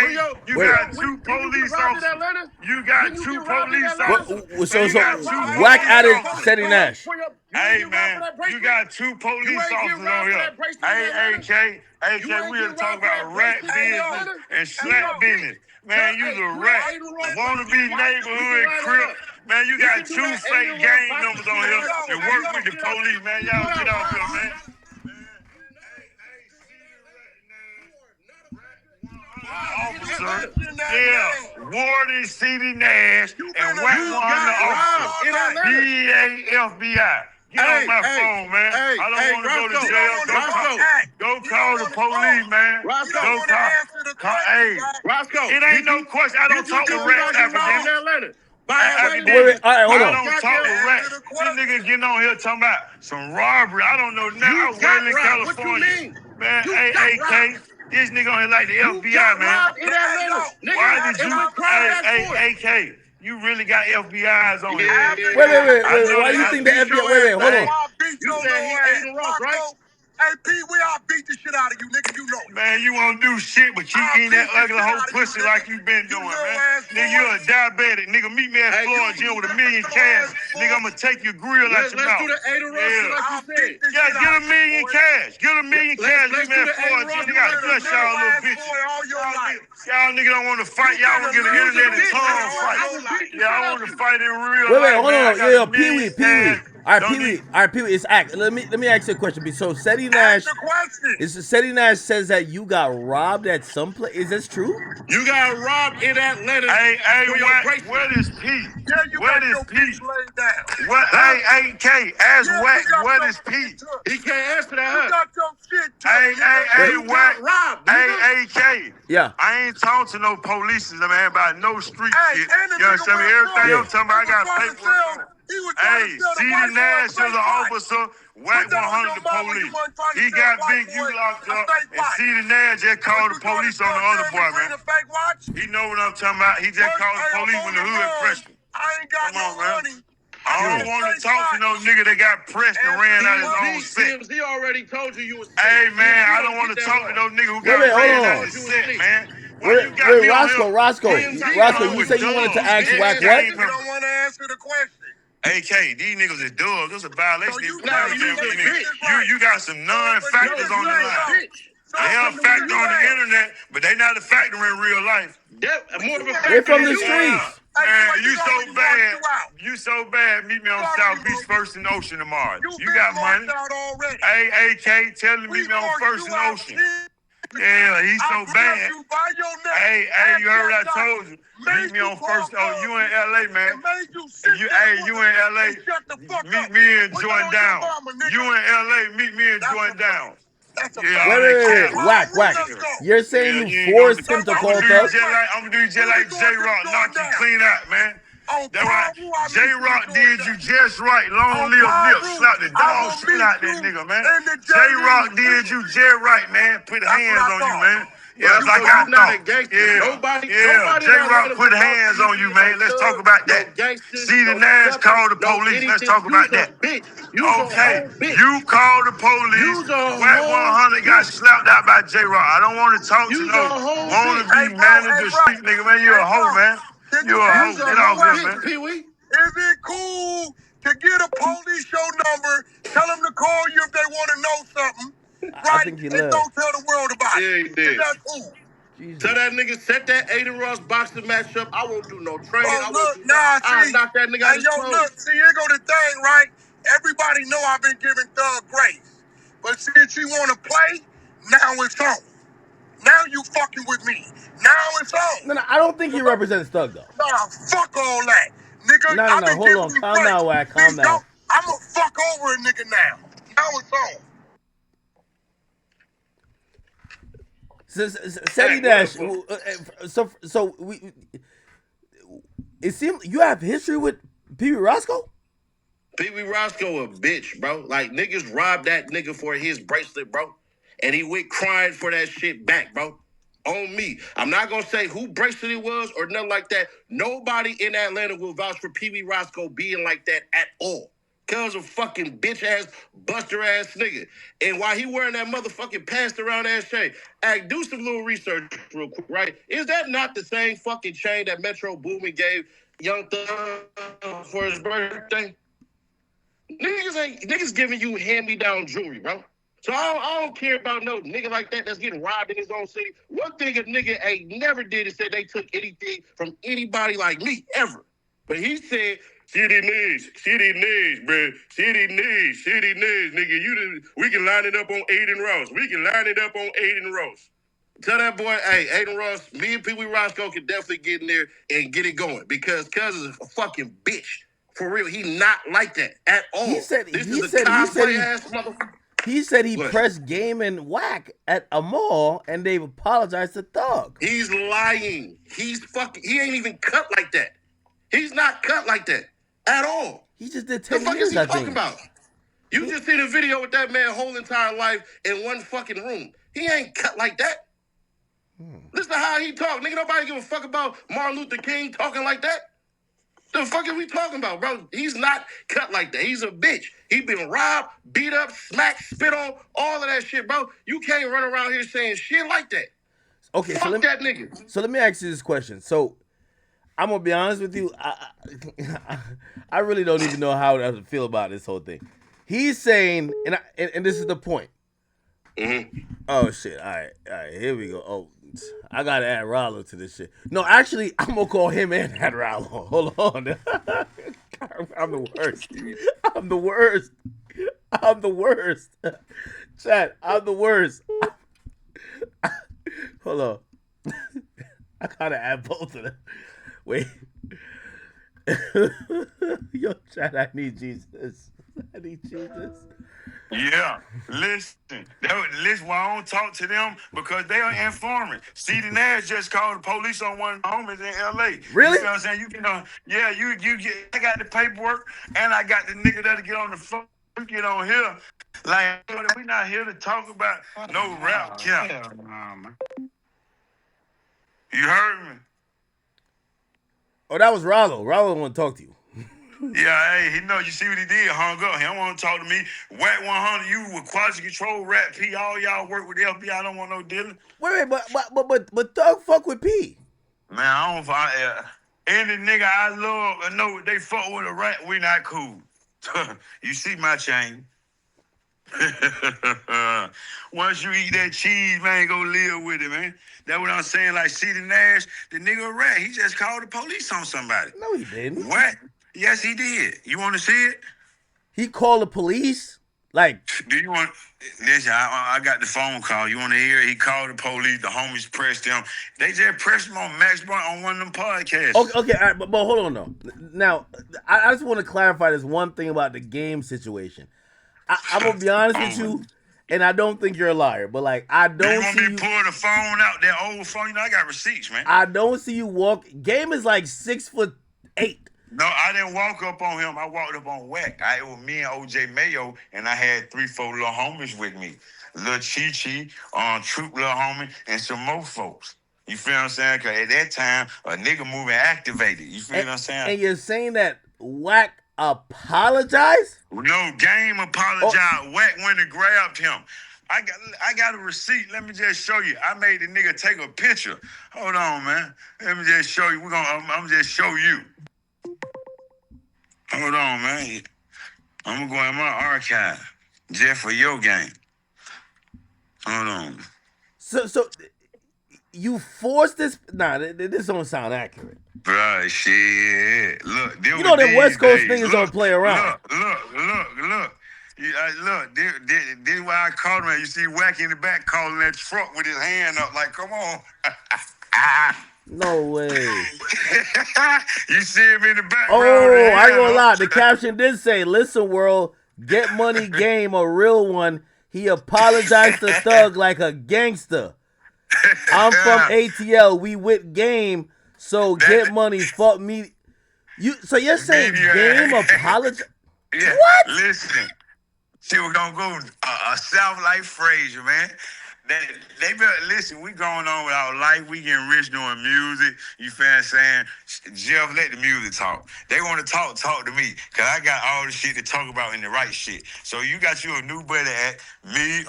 you got two police officers. You got two police officers. So Wack added Steady Nash. Hey, man, you got two police officers on here. Hey, AK, we are talking about rat business and slap business. Man, you's a rat. Wannabe neighborhood crip. Man, you got two fake gang numbers on here that work with the police, man. Y'all get off here, man. Officer, yeah, Warden C.D. Nash and Wack one officer, DEA, FBI. Get on my phone, man. I don't want to go to jail. Go call the police, man. Go call. Hey, Roscoe, it ain't no question. I don't talk to rats, academics. Wait, all right, hold on. I don't talk to rats. This nigga getting on here talking about some robbery. I don't know nothing. I'm in California. Man, hey, AK. This nigga on here like the FBI, man. Why did you? Hey, AK. You really got FBI's on here. Wait. Why do you think the FBI? Wait, hold on. You said he ain't Ross, right? Hey, Peewee, I'll beat the shit out of you, nigga. You know it. Man, you won't do shit, but you eating that ugly whole pussy like you been doing, man. Nigga, you a diabetic. Nigga, meet me at Florida Gym with $1 million cash. Nigga, I'm gonna take your grill out your mouth. Let's do the Ada Russell like you said. Yeah, get $1 million cash. Get $1 million cash. Meet me at Florida Gym. Nigga, I bless y'all little bitches. Y'all nigga don't want to fight. Y'all want to get the internet and tongue fight. Y'all want to fight in real life. Wait, hold on. Yeah, Peewee. All right, Peewee, it's act. Let me ask you a question. So Steady Nash, Steady Nash says that you got robbed at some place. Is this true? You got robbed in Atlanta. Hey, what is Pete? What is Pete? What? Hey, AK, ask Wack, what is Pete? He can't answer that. You got your shit too. Hey, Wack. Robbed. Hey, AK. Yeah. I ain't talking to no police, man, about no street shit. You understand me? Everything I'm talking about, I got paperwork. Hey, C.D. Nash is an officer, Wack 100 the police. He got Big U locked up, and C.D. Nash just called the police on the other boy, man. He know what I'm talking about. He just called the police when the hood pressed him. I ain't got no money. I don't want to talk to no nigga that got pressed and ran out his own set. He already told you was sick. Hey, man, I don't want to talk to no nigga who got ran out his set, man. Wait, Roscoe, you said you wanted to ask Wack what? You don't want to answer the question. AK, these niggas is dogs. This is a violation. So you got some non-factors on the line. They are a factor on the internet, but they not a factor in real life. They're from the streets. Man, you so bad. You so bad. Meet me on South Beach First and Ocean tomorrow. You got money. Hey, AK, tell him meet me on First and Ocean. Yeah, he's so bad. Hey, you heard what I told you. Meet me on First. Oh, you in LA, man. You in LA. Meet me in Jordan Down. You in LA. Meet me in Jordan Down. Wait. Wack. You're saying you forced him to call Thug? I'm gonna do you just like J-Rock. Knock you clean out, man. That's right. J-Rock did you just right. Long live Nip. Slap the dog shit out that nigga, man. J-Rock did you just right, man. Put hands on you, man. Yeah, like I thought. J-Rock put hands on you, man. Let's talk about that. See the Nash called the police. Let's talk about that. Okay, you called the police. Wack 100 got slapped out by J-Rock. I don't want to talk to no wannabe manager street nigga, man. You a hoe, man. You a hoe. Get off here, man. Peewee. Is it cool to get a police show number, tell them to call you if they want to know something, I think he left. don't tell the world about it? Yeah, he did. Is that cool? Jesus. Tell that nigga set that Aiden Ross boxing match up. I won't do no training. Oh, look, I'll knock that nigga out his clothes. Look, see, here go the thing, right? Everybody know I've been giving Thug grace. But since you want to play, now it's on. Now you fucking with me. Now it's on. No, I don't think he represents Thug, though. Nah, fuck all that. Nigga, No, hold on. Calm down, Wack. Calm down. I'm gonna fuck over a nigga now. Now it's on. Seti Dash. So we. It seems you have history with Peewee Roscoe. Peewee Roscoe a bitch, bro. Like niggas robbed that nigga for his bracelet, bro, and he went crying for that shit back, bro. On me. I'm not gonna say who bracelet it was or nothing like that. Nobody in Atlanta will vouch for Peewee Roscoe being like that at all. Cause a fucking bitch ass, buster ass nigga. And while he wearing that motherfucking passed around ass chain, do some little research real quick, right? Is that not the same fucking chain that Metro Boomin gave Young Thug for his birthday? Niggas giving you hand-me-down jewelry, bro. So I don't care about no nigga like that that's getting robbed in his own city. One thing a nigga ain't never did is said they took anything from anybody like me, ever. But he said, city needs, bro. City needs, nigga. We can line it up on Aiden Ross. Tell that boy, hey, Aiden Ross, me and Peewee Roscoe can definitely get in there and get it going. Because Cuz is a fucking bitch. For real, he not like that at all. He said he pressed Game and Wack at a mall and they've apologized to Thug. He's lying. He ain't even cut like that. He's not cut like that at all. He just did 10 years, The fuck is he talking about? You just see the video with that man whole entire life in one fucking room. He ain't cut like that. Listen to how he talk. Nigga, nobody give a fuck about Martin Luther King talking like that. The fuck are we talking about, bro? He's not cut like that. He's a bitch. He been robbed, beat up, smacked, spit on, all of that shit, bro. You can't run around here saying shit like that. Okay, fuck that nigga. So let me ask you this question. So I'm gonna be honest with you. I really don't even know how to feel about this whole thing. He's saying, and this is the point. Mm-hmm. Oh shit! All right, here we go. Oh, I gotta add Ralo to this shit. No, actually, I'm gonna call him and add Ralo. Hold on. I'm the worst. Chat, I'm the worst. Hold on. I gotta add both of them. Wait. Yo, chat, I need Jesus. Yeah, listen. Listen, why I don't talk to them because they are informing. CD Nash just called the police on one of the homies in L.A. Really? You know what I'm saying? You can, you get. I got the paperwork and I got the nigga that'll get on the phone. You get on here, like we not here to talk about no rap count. You heard me? Oh, that was Ralo. Ralo want to talk to you. Yeah, hey, he know. You see what he did? Hung up. He don't want to talk to me. Wack 100, you with quality control, Rat P. All y'all work with the FBI. I don't want no dealing. Wait, but Thug fuck with P. Man, I don't find any nigga I love and know they fuck with a rat. We not cool. You see my chain? Once you eat that cheese, man, go live with it, man. That's what I'm saying. Like, see the Nash, the nigga a rat. He just called the police on somebody. No, he didn't. What? Yes, he did. You want to see it? He called the police. Like, Do you want? Listen, I got the phone call. You want to hear it? He called the police. The homies pressed him. They just pressed him on Max Point on one of them podcasts. okay, all right, but hold on, though. Now, I just want to clarify this one thing about the game situation. I'm gonna be honest with you, and I don't think you're a liar, but like, I Do you don't want see me to you. pull the phone out, that old phone? You know, I got receipts, man. I don't see you walk. Game is like 6'8". No, I didn't walk up on him. I walked up on Wack. It was me and OJ Mayo, and I had 3-4 little homies with me. Lil Chi Chi, Troop little homie, and some more folks. You feel what I'm saying? Because at that time, a nigga moving activated. You feel what I'm saying? And you're saying that Wack apologized? No, Game apologized. Wack went and grabbed him. I got a receipt. Let me just show you. I made the nigga take a picture. Hold on, man. Let me just show you. I'm just show you. Hold on, man. I'm gonna go in my archive just for your game. Hold on. So you forced this? Nah, this don't sound accurate. Bruh, shit. Look, you know them West Coast niggas don't play around. Look. Look, this is why I called him. You see Wack in the back calling that truck with his hand up like, come on. No way. You see him in the background. Oh, I ain't gonna lie. The caption did say, "Listen, world, get money game, a real one. He apologized to Thug like a gangster. I'm from ATL. We with game, so get money. Fuck me. So you're saying game apologize? Yeah. What? Listen, see, we're gonna go a South Life Frazier, man. They better listen. We going on with our life. We getting rich doing music. You feel what I'm saying? Jeff, let the music talk. They want to talk to me, cause I got all the shit to talk about in the right shit. So you got you a new buddy at me.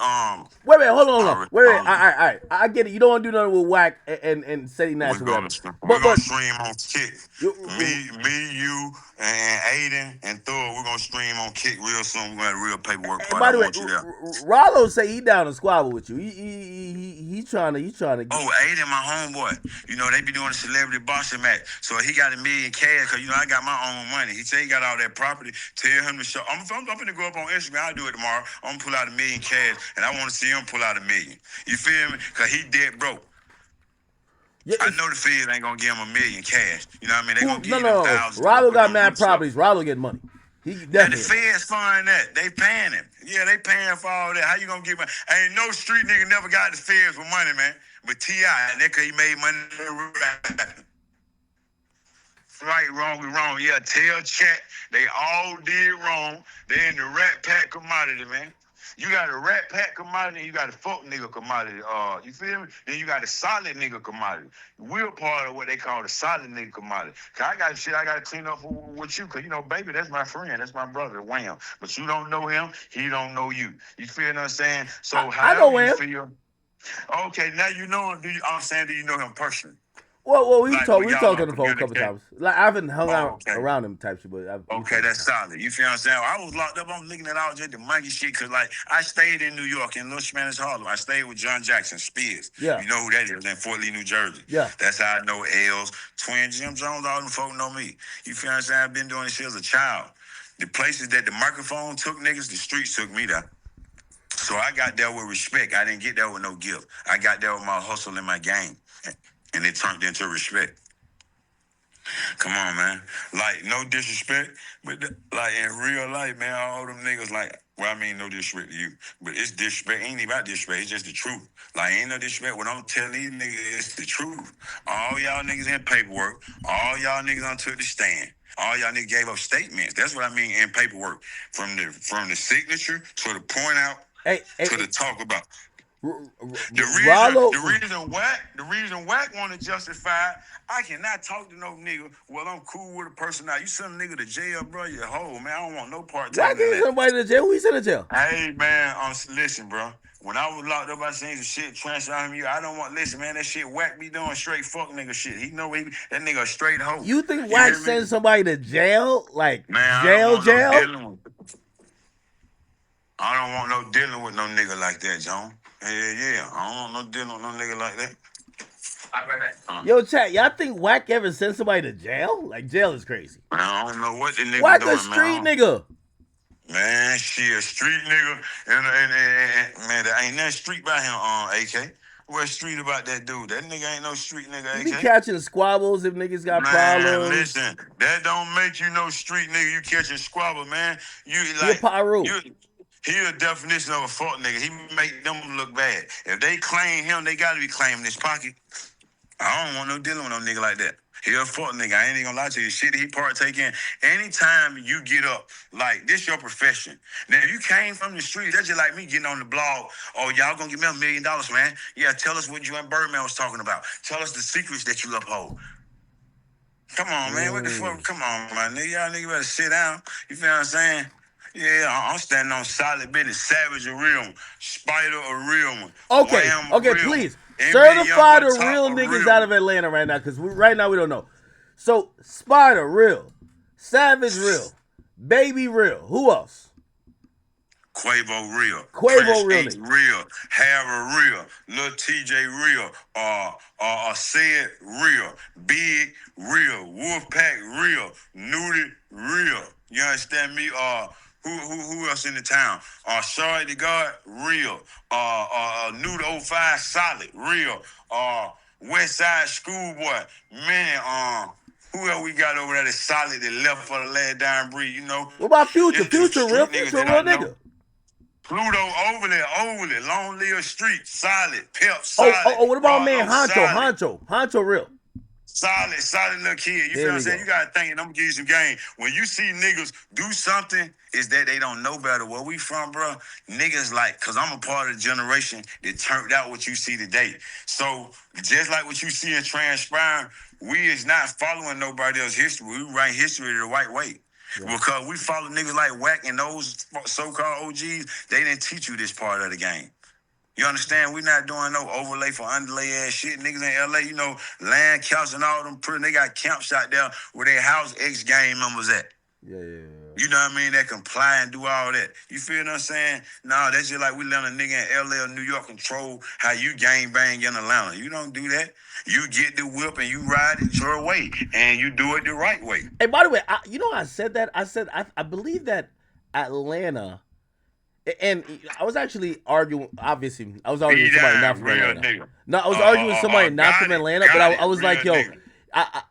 Wait, hold on. Wait. All right. I get it. You don't want to do nothing with Wack and City Nash or whatever. We're gonna stream on Kick. Me, you, and Aiden and Thor. We're gonna stream on Kick real soon. We're gonna have real paperwork. And by the way, Ralo say he down to squabble with you. He trying to. Oh, Aiden, my homeboy. You know they be doing a celebrity boxing match, so he got $1 million cash. Cause you know I got my own money. He said he got all that property. Tell him to show. I'm gonna go up on Instagram. I'll do it tomorrow. I'm gonna pull out $1 million cash, and I want to see him pull out $1 million. You feel me? Cause he dead broke. Yeah, I know the feds ain't gonna give him $1 million cash. You know what I mean? They gonna give him thousands. Ralo got mad properties. Ralo get money. He definitely. The feds find that. They paying him. Yeah, they paying for all that. How you gonna give money? Ain't no street nigga never got the feds with money, man. But T.I., and that cause he made money. Right, wrong. Yeah, tell chat. They all did wrong. They in the Rat Pack commodity, man. You got a Rat Pack commodity, and you got a fuck nigga commodity. You feel me? Then you got a solid nigga commodity. We're part of what they call the solid nigga commodity. Cause I got shit I gotta clean up with you. Cause you know, baby, that's my friend. That's my brother, Wham. But you don't know him, he don't know you. You feel what I'm saying? So I know him. Feel, okay, now you know him. I'm saying, do you know him personally? Well, we talked on the phone a couple times. Like I haven't hung out around him type shit, but okay, that's solid. You feel what I'm saying? I was locked up. I'm looking at all just the monkey shit because, like, I stayed in New York in Little Spanish Harlem. I stayed with John Jackson Spears. Yeah, you know who that is in Fort Lee, New Jersey. Yeah, that's how I know Els, Twin, Jim Jones. All them folk know me. You feel what I'm saying? I've been doing this shit as a child. The places that the microphone took niggas, the streets took me there. So I got there with respect. I didn't get there with no gift. I got there with my hustle and my game, and it turned into respect. Come on, man. Like, no disrespect, but like in real life, man, all them niggas like, well, I mean, no disrespect to you, but it's disrespect. Ain't even about disrespect. It's just the truth. Like, ain't no disrespect. What I'm telling these niggas is the truth. All y'all niggas in paperwork. All y'all niggas done took the stand. All y'all niggas gave up statements. That's what I mean in paperwork. From the signature to the point out to the talk about. The reason Wack want to justify, I cannot talk to no nigga. Well, I'm cool with a person now. You send a nigga to jail, bro, you hoe, man. I don't want no part. Wack ain't somebody to jail. Who he sent to jail? Hey, man, listen, bro. When I was locked up, I seen some shit transfer on you. I don't want listen, man. That shit Wack be doing straight fuck nigga shit. He know that nigga a straight hoe. You think Wack sends somebody to jail? Like man, jail? No I don't want no dealing with no nigga like that, John. Yeah. I don't want no dealing with no nigga like that. Yo, chat, y'all think Wack ever sent somebody to jail? Like, jail is crazy. Man, I don't know what the nigga Wack doing, a street man. nigga. Man, she a street nigga, and man, there ain't nothing street by him, AK. What street about that dude? That nigga ain't no street nigga, AK. You be catching squabbles if niggas got man, problems. listen, that don't make you no street nigga. You catching squabble, man. You He a pyro. He a definition of a fuck nigga. He make them look bad. If they claim him, they gotta be claiming his pocket. I don't want no dealing with no nigga like that. He a fuck nigga. I ain't even gonna lie to you. Shit he partake in. Anytime you get up, like, this your profession. Now, if you came from the street, that's just like me getting on the blog. Oh, y'all gonna give me $1 million, man. Yeah, tell us what you and Birdman was talking about. Tell us the secrets that you uphold. Come on, man. What the fuck? Come on, my nigga. Y'all nigga better sit down. You feel what I'm saying? Yeah, I'm standing on solid business. Savage a real one. Spider a real one. Okay, Wham a okay, real please. one. Certify the NBA Youngboy real Top a niggas real out of Atlanta right now, because right now we don't know. So, Spider, real. Savage, real. Baby, real. Who else? Quavo real. Quavo real. Real. Harry real. Lil TJ real. Said real. Big real. Wolfpack real. Nudie real. You understand me? Who else in the town? Shorty the God real. Nude 05 solid real. West Side Schoolboy man. Who else we got over there that's solid that left for the last dying breed? You know. What about Future? It's them Future real. street niggas Future that real I know. nigga. Pluto overly, Long Live Street, solid, Pep, solid. What about man Honcho? Solid. Honcho real. Solid little kid. You feel what I'm saying? You gotta think, and I'm gonna give you some game. When you see niggas do something, is that they don't know better. Where we from, bro? Niggas like, cause I'm a part of the generation that turned out what you see today. So just like what you see in transpiring, we is not following nobody else's history. We write history the right way. Yeah. Because we follow niggas like Wack and those so-called OGs, they didn't teach you this part of the game. You understand? We not doing no overlay for underlay ass shit. Niggas in LA, you know, land camps and all them they got camps out there where they house ex-gang members at. Yeah. You know what I mean? That comply and do all that. You feel what I'm saying? Nah, that's just like we let a nigga in LA or New York control how you gang bang in Atlanta. You don't do that. You get the whip and you ride it your way, and you do it the right way. Hey, by the way, I said that. I believe that Atlanta, and I was actually arguing. Obviously, I was arguing with somebody not from Atlanta. Nigga. No, I was arguing with somebody not from Atlanta, but I was like, yo. Nigga.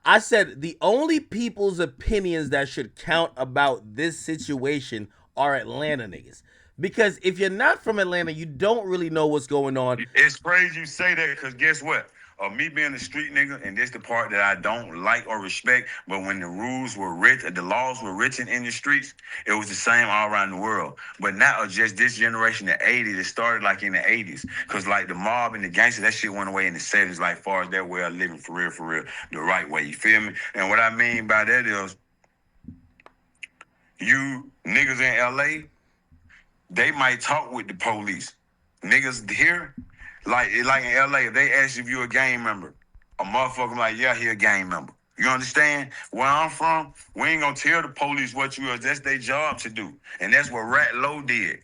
I said the only people's opinions that should count about this situation are Atlanta niggas. Because if you're not from Atlanta, you don't really know what's going on. It's crazy you say that, because guess what? Me being a street nigga, and this the part that I don't like or respect, but when the rules were written, the laws were written in the streets, it was the same all around the world. But now, just this generation, the 80s, it started like in the 80s. Because like the mob and the gangsters, that shit went away in the 70s, like far as their way of living for real, the right way. You feel me? And what I mean by that is, you niggas in LA, they might talk with the police. Niggas here, like in LA, if they ask if you a gang member, a motherfucker like, yeah, he a gang member. You understand? Where I'm from, we ain't gonna tell the police what you are. That's their job to do. And that's what Ralo did.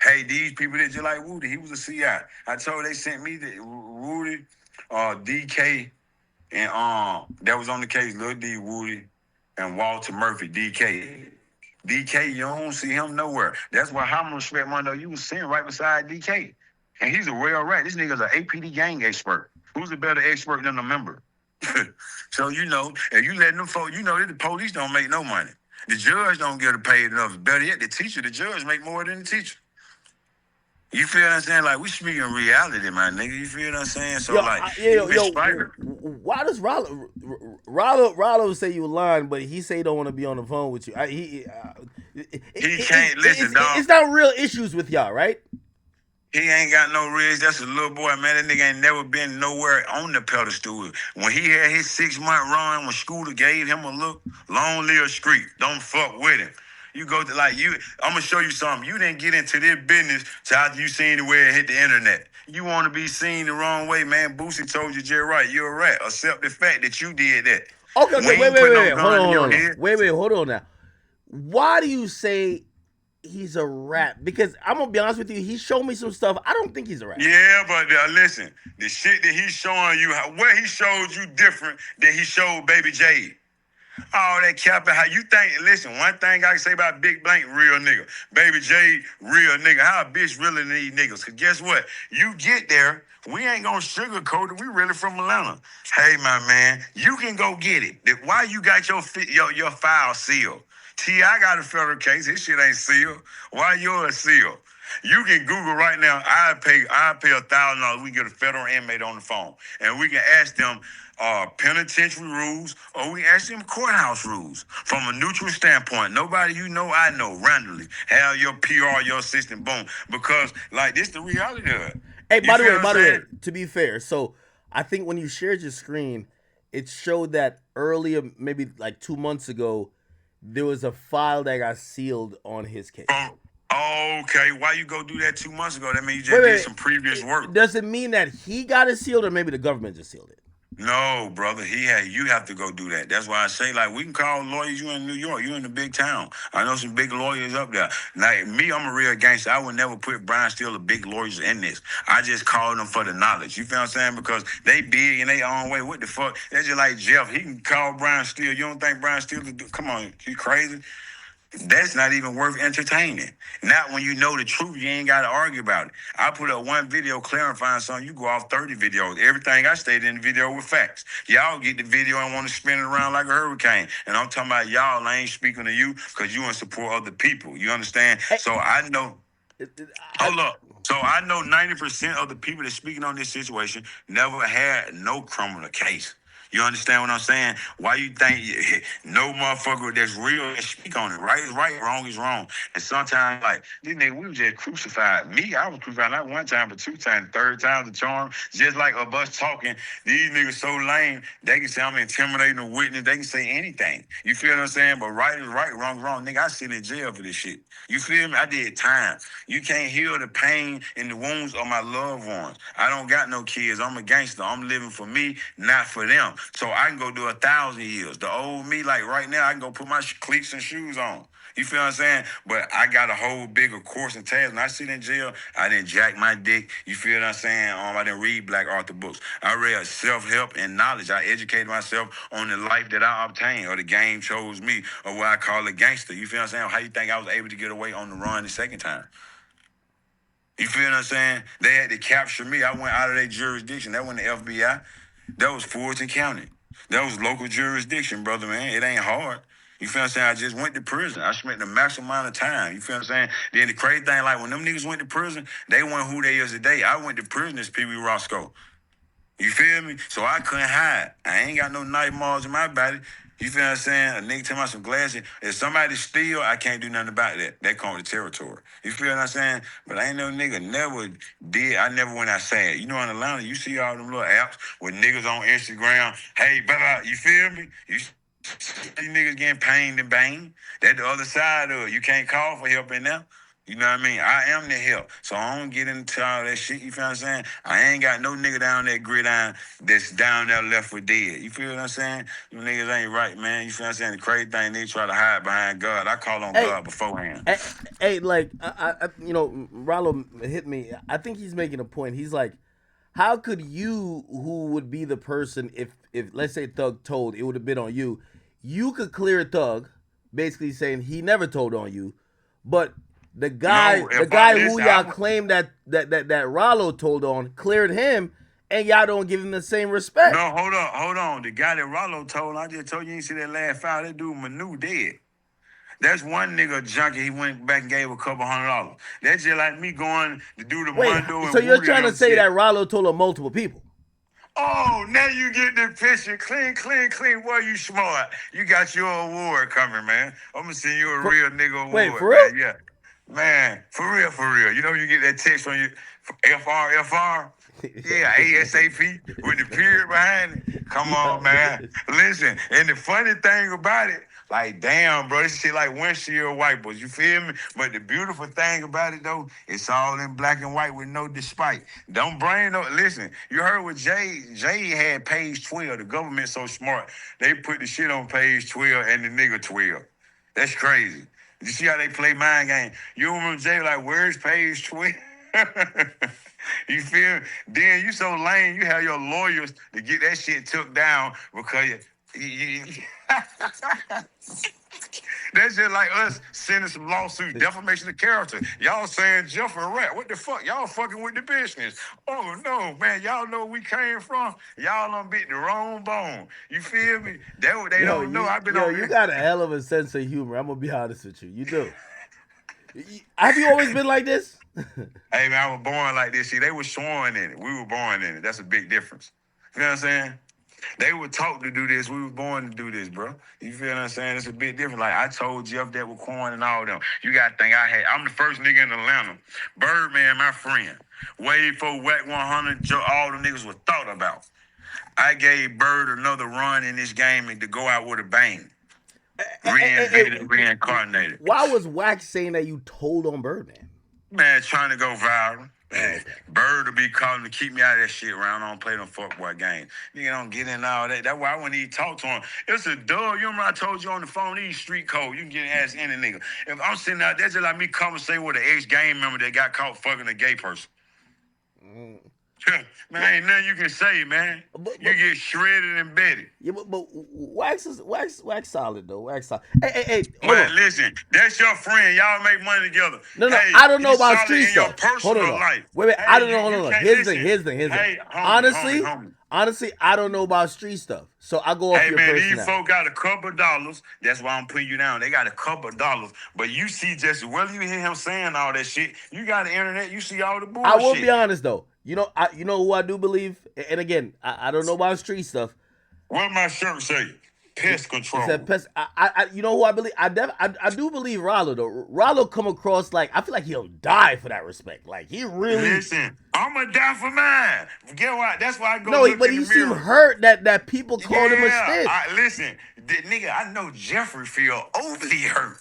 Hey, these people that just like Woody, he was a CI. I told they sent me the Woody, DK, and that was on the case, Lil D, Woody, and Walter Murphy, DK. DK, you don't see him nowhere. That's why how much respect, Mondo, you was sitting right beside DK. And he's a real rat. This nigga's an APD gang expert. Who's a better expert than a member? So, you know, if you letting them folks, you know that the police don't make no money. The judge don't get paid enough. Better yet, the judge make more than the teacher. You feel what I'm saying? Like, we speaking reality, my nigga. You feel what I'm saying? So, why does Ralo say you lying, but he say he don't want to be on the phone with you? He can't listen, dog. It's not real issues with y'all, right? He ain't got no rigs. That's a little boy, man. That nigga ain't never been nowhere on the pedestal. When he had his 6-month run, when Scooter gave him a look, Long Live Street, don't fuck with him. You go to I'm gonna show you something. You didn't get into this business till after you seen the way it hit the internet. You want to be seen the wrong way, man. Boosie told you, Jerry, right, you're a rat. Accept the fact that you did that. Okay, wait. Hold on now. Why do you say he's a rat? Because I'm gonna be honest with you, he showed me some stuff. I don't think he's a rat. Yeah, but listen, the shit that he's showing you, what he showed you different than he showed Baby J. All that capping, how you think, listen, one thing I can say about Big Blank, real nigga. Baby J, real nigga. How a bitch really need niggas? Because guess what? You get there, we ain't gonna sugarcoat it. We really from Atlanta. Hey, my man, you can go get it. Why you got your file sealed? T.I. got a federal case. His shit ain't sealed. Why yours sealed? You can Google right now. I pay $1,000. We can get a federal inmate on the phone, and we can ask them penitentiary rules, or we ask them courthouse rules from a neutral standpoint. Nobody you know, I know, randomly. Have your PR, your assistant, boom. Because like this, the reality of it. Hey, You by the feel way, what I'm saying? to be fair, so I think when you shared your screen, it showed that earlier, maybe like 2 months ago, there was a file that got sealed on his case. Okay, why you go do that 2 months ago? That means you Wait, just wait, did some previous work. does it mean that he got it sealed, or maybe the government just sealed it? No, brother, you have to go do that. That's why I say, like, we can call lawyers. You in New York, you in the big town. I know some big lawyers up there. Now, me, I'm a real gangster. I would never put Brian Steele or big lawyers in this. I just call them for the knowledge. You feel what I'm saying? Because they big in their own way. What the fuck? That's just like Jeff. He can call Brian Steele. You don't think Brian Steele would do? Come on, you crazy? That's not even worth entertaining. Not when you know the truth, you ain't got to argue about it. I put up one video clarifying something, you go off 30 videos. Everything I stated in the video with facts. Y'all get the video and want to spin it around like a hurricane. And I'm talking about y'all, I ain't speaking to you because you in support other people. You understand? Hey, So I know, I, hold up. So I know 90% of the people that's speaking on this situation never had no criminal case. You understand what I'm saying? Why you think no motherfucker that's real and speak on it? Right is right, wrong is wrong. And sometimes, like, these niggas, we was just crucified. Me, I was crucified not one time, but 2 times. Third time's the charm. Just like of us talking, these niggas so lame, they can say I'm intimidating a witness. They can say anything. You feel what I'm saying? But right is right, wrong is wrong. Nigga, I sit in jail for this shit. You feel me? I did time. You can't heal the pain and the wounds of my loved ones. I don't got no kids. I'm a gangster. I'm living for me, not for them. So I can go do 1,000 years. The old me, like right now, I can go put my cleats and shoes on. You feel what I'm saying? But I got a whole bigger course and task. When I sit in jail, I didn't jack my dick. You feel what I'm saying? I didn't read Black Arthur books. I read self-help and knowledge. I educated myself on the life that I obtained, or the game chose me, or what I call a gangster. You feel what I'm saying? How you think I was able to get away on the run the second time? You feel what I'm saying? They had to capture me. I went out of their jurisdiction. That wasn't the FBI. That was Fulton County. That was local jurisdiction, brother, man. It ain't hard. You feel what I'm saying? I just went to prison. I spent the maximum amount of time. You feel what I'm saying? Then the crazy thing, like when them niggas went to prison, they weren't who they is today. I went to prison as Peewee Roscoe. You feel me? So I couldn't hide. I ain't got no knife marks in my body. You feel what I'm saying? A nigga tell me some glasses. If somebody steal, I can't do nothing about that. That comes with the territory. You feel what I'm saying? But I ain't no nigga never did. I never went outside. You know, in Atlanta, you see all them little apps with niggas on Instagram. Hey, blah, you feel me? You see these niggas getting pained and banged. That's the other side of it. You can't call for help in there. You know what I mean? I am the help. So I don't get into all that shit. You feel what I'm saying? I ain't got no nigga down that gridiron that's down there left for dead. You feel what I'm saying? You niggas ain't right, man. You feel what I'm saying? The crazy thing, they try to hide behind God. I call on hey, God beforehand. hey, like Ralo hit me. I think he's making a point. He's like, how could you, who would be the person if let's say Thug told, it would have been on you. You could clear Thug, basically saying he never told on you, but the guy, No, the if I guy who listen, y'all claim that Ralo told on, cleared him, and y'all don't give him the same respect. no, hold on. The guy that Ralo told, I just told you, you ain't see that last file. That dude Manu dead. That's one nigga junkie. He went back and gave a couple $100. That's just like me going to do the Wait, Mondo and so you're Woody trying to them say shit. that Ralo told on multiple people? Oh, now you get the picture. Clean, clean, clean. Boy, you smart. You got your award coming, man. I'm going to send you a real nigga award, Wait, for man. real? Yeah. Man, for real, for real. You know, you get that text from you, FR. Yeah, ASAP with the period behind it. Come on, man. Listen, and the funny thing about it, like, damn, bro, this shit like windshield wipers. You feel me? But the beautiful thing about it, though, it's all in black and white with no despite. Don't bring no, listen, you heard what Jay had page 12. The government so smart. They put the shit on page 12 and the nigga 12. That's crazy. You see how they play mind game? You remember Jay like, where's page 12? You feel? Then you so lame, you have your lawyers to get that shit took down because that's just like us sending some lawsuits, defamation of character. Y'all saying Jeff a rat. What the fuck? Y'all fucking with the business. Oh no, man. Y'all know where we came from. Y'all done bit the wrong bone. You feel me? That what they don't know. I've been on you got a hell of a sense of humor. I'm gonna be honest with you. You do. Have you always been like this? Hey man, I was born like this. See, they were sworn in it. We were born in it. That's a big difference. You know what I'm saying? They were taught to do this. We were born to do this, bro. You feel what I'm saying? It's a bit different. Like I told Jeff that with Quan and all them. You gotta think I'm the first nigga in Atlanta. Birdman, my friend. Way before Wack 100, all the niggas were thought about. I gave Bird another run in this game and to go out with a bang. Reinvented, reincarnated. Why was Wack saying that you told on Birdman? Man, trying to go viral. Okay. Bird will be calling to keep me out of that shit around. I don't play them fuckboy games. Nigga don't get in all that. That's why I wouldn't even talk to him. It's a dub. You remember I told you on the phone, these street code. You can get ask any nigga. If I'm sitting out, that's just like me conversating with an ex-gang member that got caught fucking a gay person. Man, ain't nothing you can say, man. You get shredded and bedded. Yeah, but Wax solid though. Wax solid. Hey, man, listen, that's your friend. Y'all make money together. No, hey, I don't know about street in stuff. Your personal life. Wait, hey, I don't know. Hold on. Here's the thing. Hey, honestly, I don't know about street stuff. So I go off your personality. Hey man, these folk got a couple of dollars. That's why I'm putting you down. They got a couple of dollars. But you see just whether you hear him saying all that shit, you got the internet, you see all the bullshit. I will be honest though. You know who I do believe? And again, I don't know about street stuff. What my shirt say? Pest control. It said pest. You know who I believe? I do believe Ralo though. Ralo come across like I feel like he'll die for that respect. Like he really. Listen, I'ma die for mine. Get what? That's why I go. No, but he seemed hurt that people called him a snitch. Listen, nigga, I know Jeffrey feel overly hurt.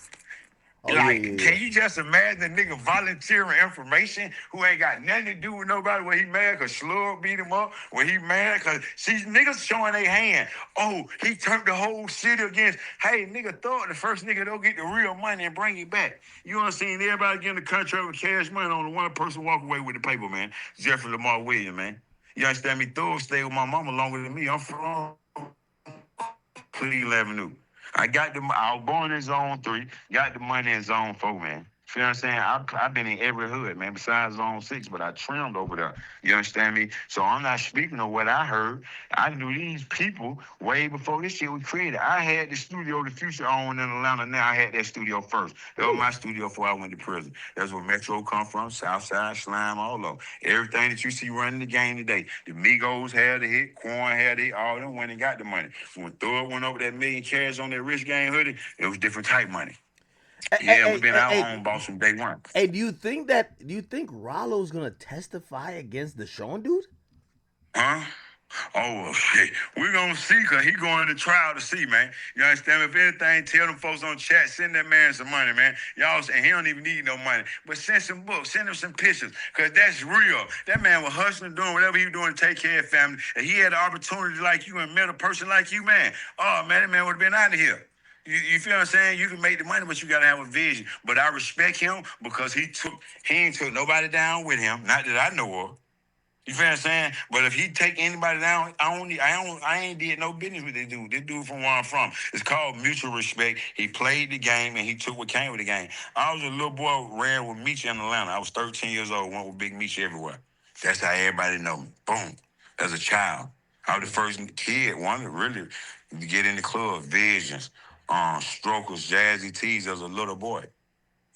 Oh, like, can you just imagine a nigga volunteering information who ain't got nothing to do with nobody when he mad because Slug beat him up, when he mad because see niggas showing their hand. Oh, he turned the whole city against, hey, nigga, thought the first nigga don't get the real money and bring it back. You understand? Everybody getting the contract with cash money on the one person walk away with the paper, man. Jeffrey Lamar Williams, man. You understand me? Thug stayed with my mama longer than me. I'm from Cleveland Avenue. I was born in zone 3, got the money in zone 4, man. You know what I'm saying? I've been in every hood, man, besides zone 6, but I trimmed over there. You understand me? So I'm not speaking of what I heard. I knew these people way before this shit was created. I had the studio The Future owned in Atlanta. Now I had that studio first. That was my studio before I went to prison. That's where Metro come from, Southside, Slime, all over. Everything that you see running the game today. The Migos had the hit, Quan had the hit, all them went and got the money. When Thug went over that million cash on that Rich Gang hoodie, it was different type money. Yeah, we've been our own boss from day one. Hey, do you think Ralo's gonna testify against the Sean dude? Huh? Oh, shit. We're gonna see, cause he going to trial to see, man. You understand? If anything, tell them folks on chat, send that man some money, man. Y'all, and he don't even need no money. But send some books, send him some pictures, cause that's real. That man was hustling, doing whatever he was doing to take care of family. And he had the opportunity like you and met a person like you, man. Oh, man, that man would have been out of here. You feel what I'm saying? You can make the money, but you gotta have a vision. But I respect him because he ain't took nobody down with him. Not that I know of. You feel what I'm saying? But if he take anybody down, I ain't did no business with this dude. This dude from where I'm from. It's called mutual respect. He played the game and he took what came with the game. I was a little boy ran with Meech in Atlanta. I was 13 years old, went with Big Meech everywhere. That's how everybody know me. Boom. As a child. I was the first kid, one to really get in the club, Visions. Strokers, Jazzy Tees as a little boy.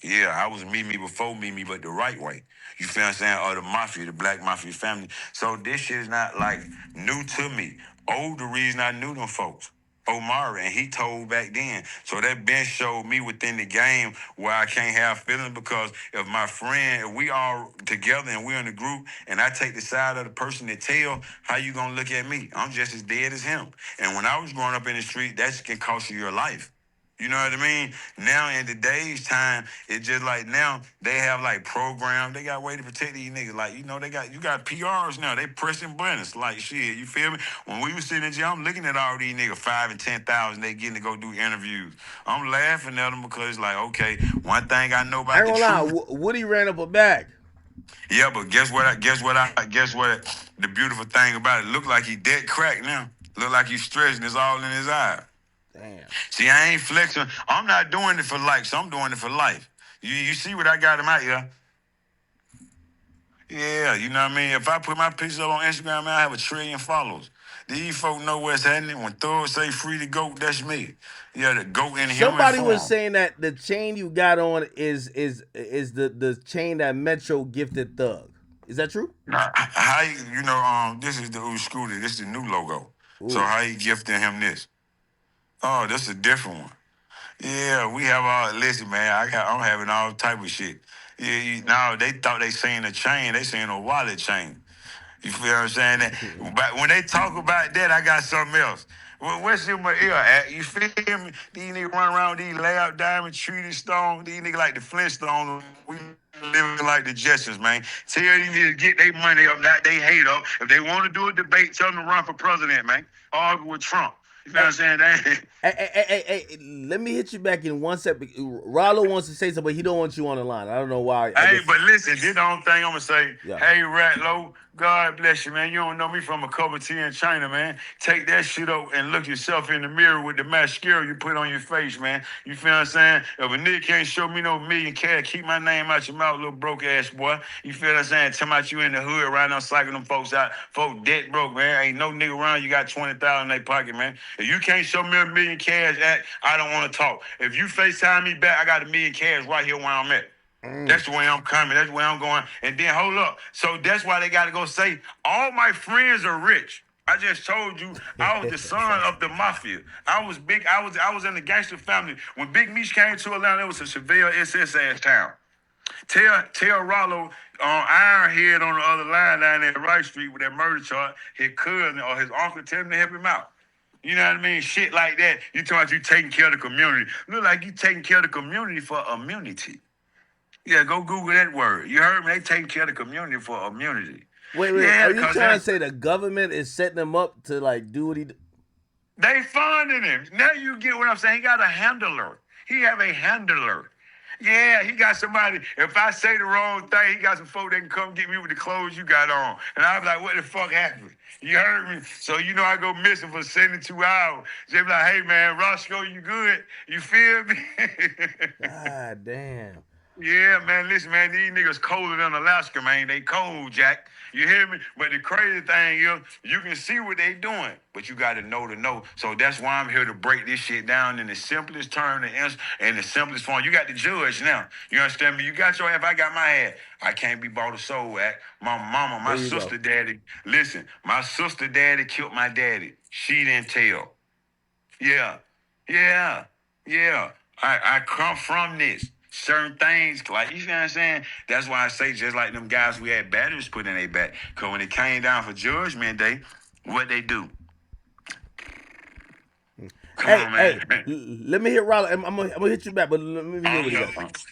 Yeah, I was Mimi before Mimi, but the right way. You feel what I'm saying? Or the mafia, the black mafia family. So this shit is not like new to me. The reason I knew them folks. Omari, and he told back then. So that bench showed me within the game where I can't have feelings because if we all together and we're in a group and I take the side of the person that tell, how you gonna look at me? I'm just as dead as him. And when I was growing up in the street, that can cost you your life. You know what I mean? Now in today's time, it's just like now they have like programs. They got way to protect these niggas. Like, you know, you got PRs now. They pressing buttons. Like shit, you feel me? When we was sitting in jail, I'm looking at all these niggas 5 and 10,000. They getting to go do interviews. I'm laughing at them because it's like, okay, one thing I know I about ain't the gonna lie. truth. Woody ran up a bag. Yeah, but guess what? Guess what? The beautiful thing about it, look like he dead cracked now. Look like he's stressing. It's all in his eye. Damn. See, I ain't flexing. I'm not doing it for likes. I'm doing it for life. You see what I got him out here? Yeah, you know what I mean? If I put my pictures up on Instagram, man, I have 1 trillion followers. These folk know what's happening. When thugs say free to goat, that's me. Yeah, the goat in human Somebody form. was saying that the chain you got on is the chain that Metro gifted Thug. Is that true? How this is the Ooh Scooter. This is the new logo. Ooh. So how you gifting him this? Oh, this is a different one. Yeah, we have all. Listen, man, I'm having all type of shit. Yeah, now they thought they seen a chain. They seen a wallet chain. You feel what I'm saying? But when they talk about that, I got something else. What's in my ear at? You feel me? These niggas run around with these lab diamond treated stone. These niggas like the Flintstones. We living like the Jetsons, man. Tell these niggas to get their money up, not they hate up. If they want to do a debate, tell them to run for president, man. Argue with Trump. You know what I'm saying? Hey, let me hit you back in 1 second. Ralo wants to say something, but he don't want you on the line. I don't know why. But listen, this the only thing I'm gonna say. Yeah. Hey, Ralo, God bless you, man. You don't know me from a cup of tea in China, man. Take that shit up and look yourself in the mirror with the mascara you put on your face, man. You feel what I'm saying? If a nigga can't show me no million cash, keep my name out your mouth, little broke ass boy. You feel what I'm saying? Tell about you in the hood right now, cycling them folks out. Folks dead broke, man. Ain't no nigga around you got 20,000 in their pocket, man. If you can't show me a million cash, I don't want to talk. If you FaceTime me back, I got $1 million cash right here where I'm at. That's the way I'm coming. That's the way I'm going. And then hold up. So that's why they got to go say, all my friends are rich. I just told you I was the son of the mafia. I was big. I was in the gangster family. When Big Meech came to Atlanta, it was a Seville SS ass town. Tell Ralo on Ironhead on the other line down there at Wright Street with that murder charge, his cousin or his uncle tell him to help him out. You know what I mean? Shit like that. You talking about you taking care of the community. Look like you taking care of the community for immunity. Yeah, go Google that word. You heard me? They taking care of the community for immunity. Wait. Yeah, Are you trying to say the government is setting them up to like do what he? They funding him. Now you get what I'm saying. He got a handler. He have a handler. Yeah, he got somebody. If I say the wrong thing, he got some folk that can come get me with the clothes you got on. And I was like, what the fuck happened? You heard me? So you know I go missing for 72 hours. They be like, hey man, Roscoe, you good? You feel me? God damn. Yeah, man, listen, man, these niggas colder than Alaska, man. They cold, Jack. You hear me? But the crazy thing is, you can see what they doing, but you got to know. So that's why I'm here to break this shit down in the simplest term and the simplest form. You got the judge now. You understand me? You got your half, I got my half. I can't be bought a soul at. My mama, my sister daddy, listen, my sister daddy killed my daddy. She didn't tell. Yeah. I come from this. Certain things, like, you feel what I'm saying? That's why I say, just like them guys we had batteries put in their back. Because when it came down for Judgment Day, what they do? Come on, man. Let me hit Raleigh. I'm gonna hit you back, but let me hear what he got.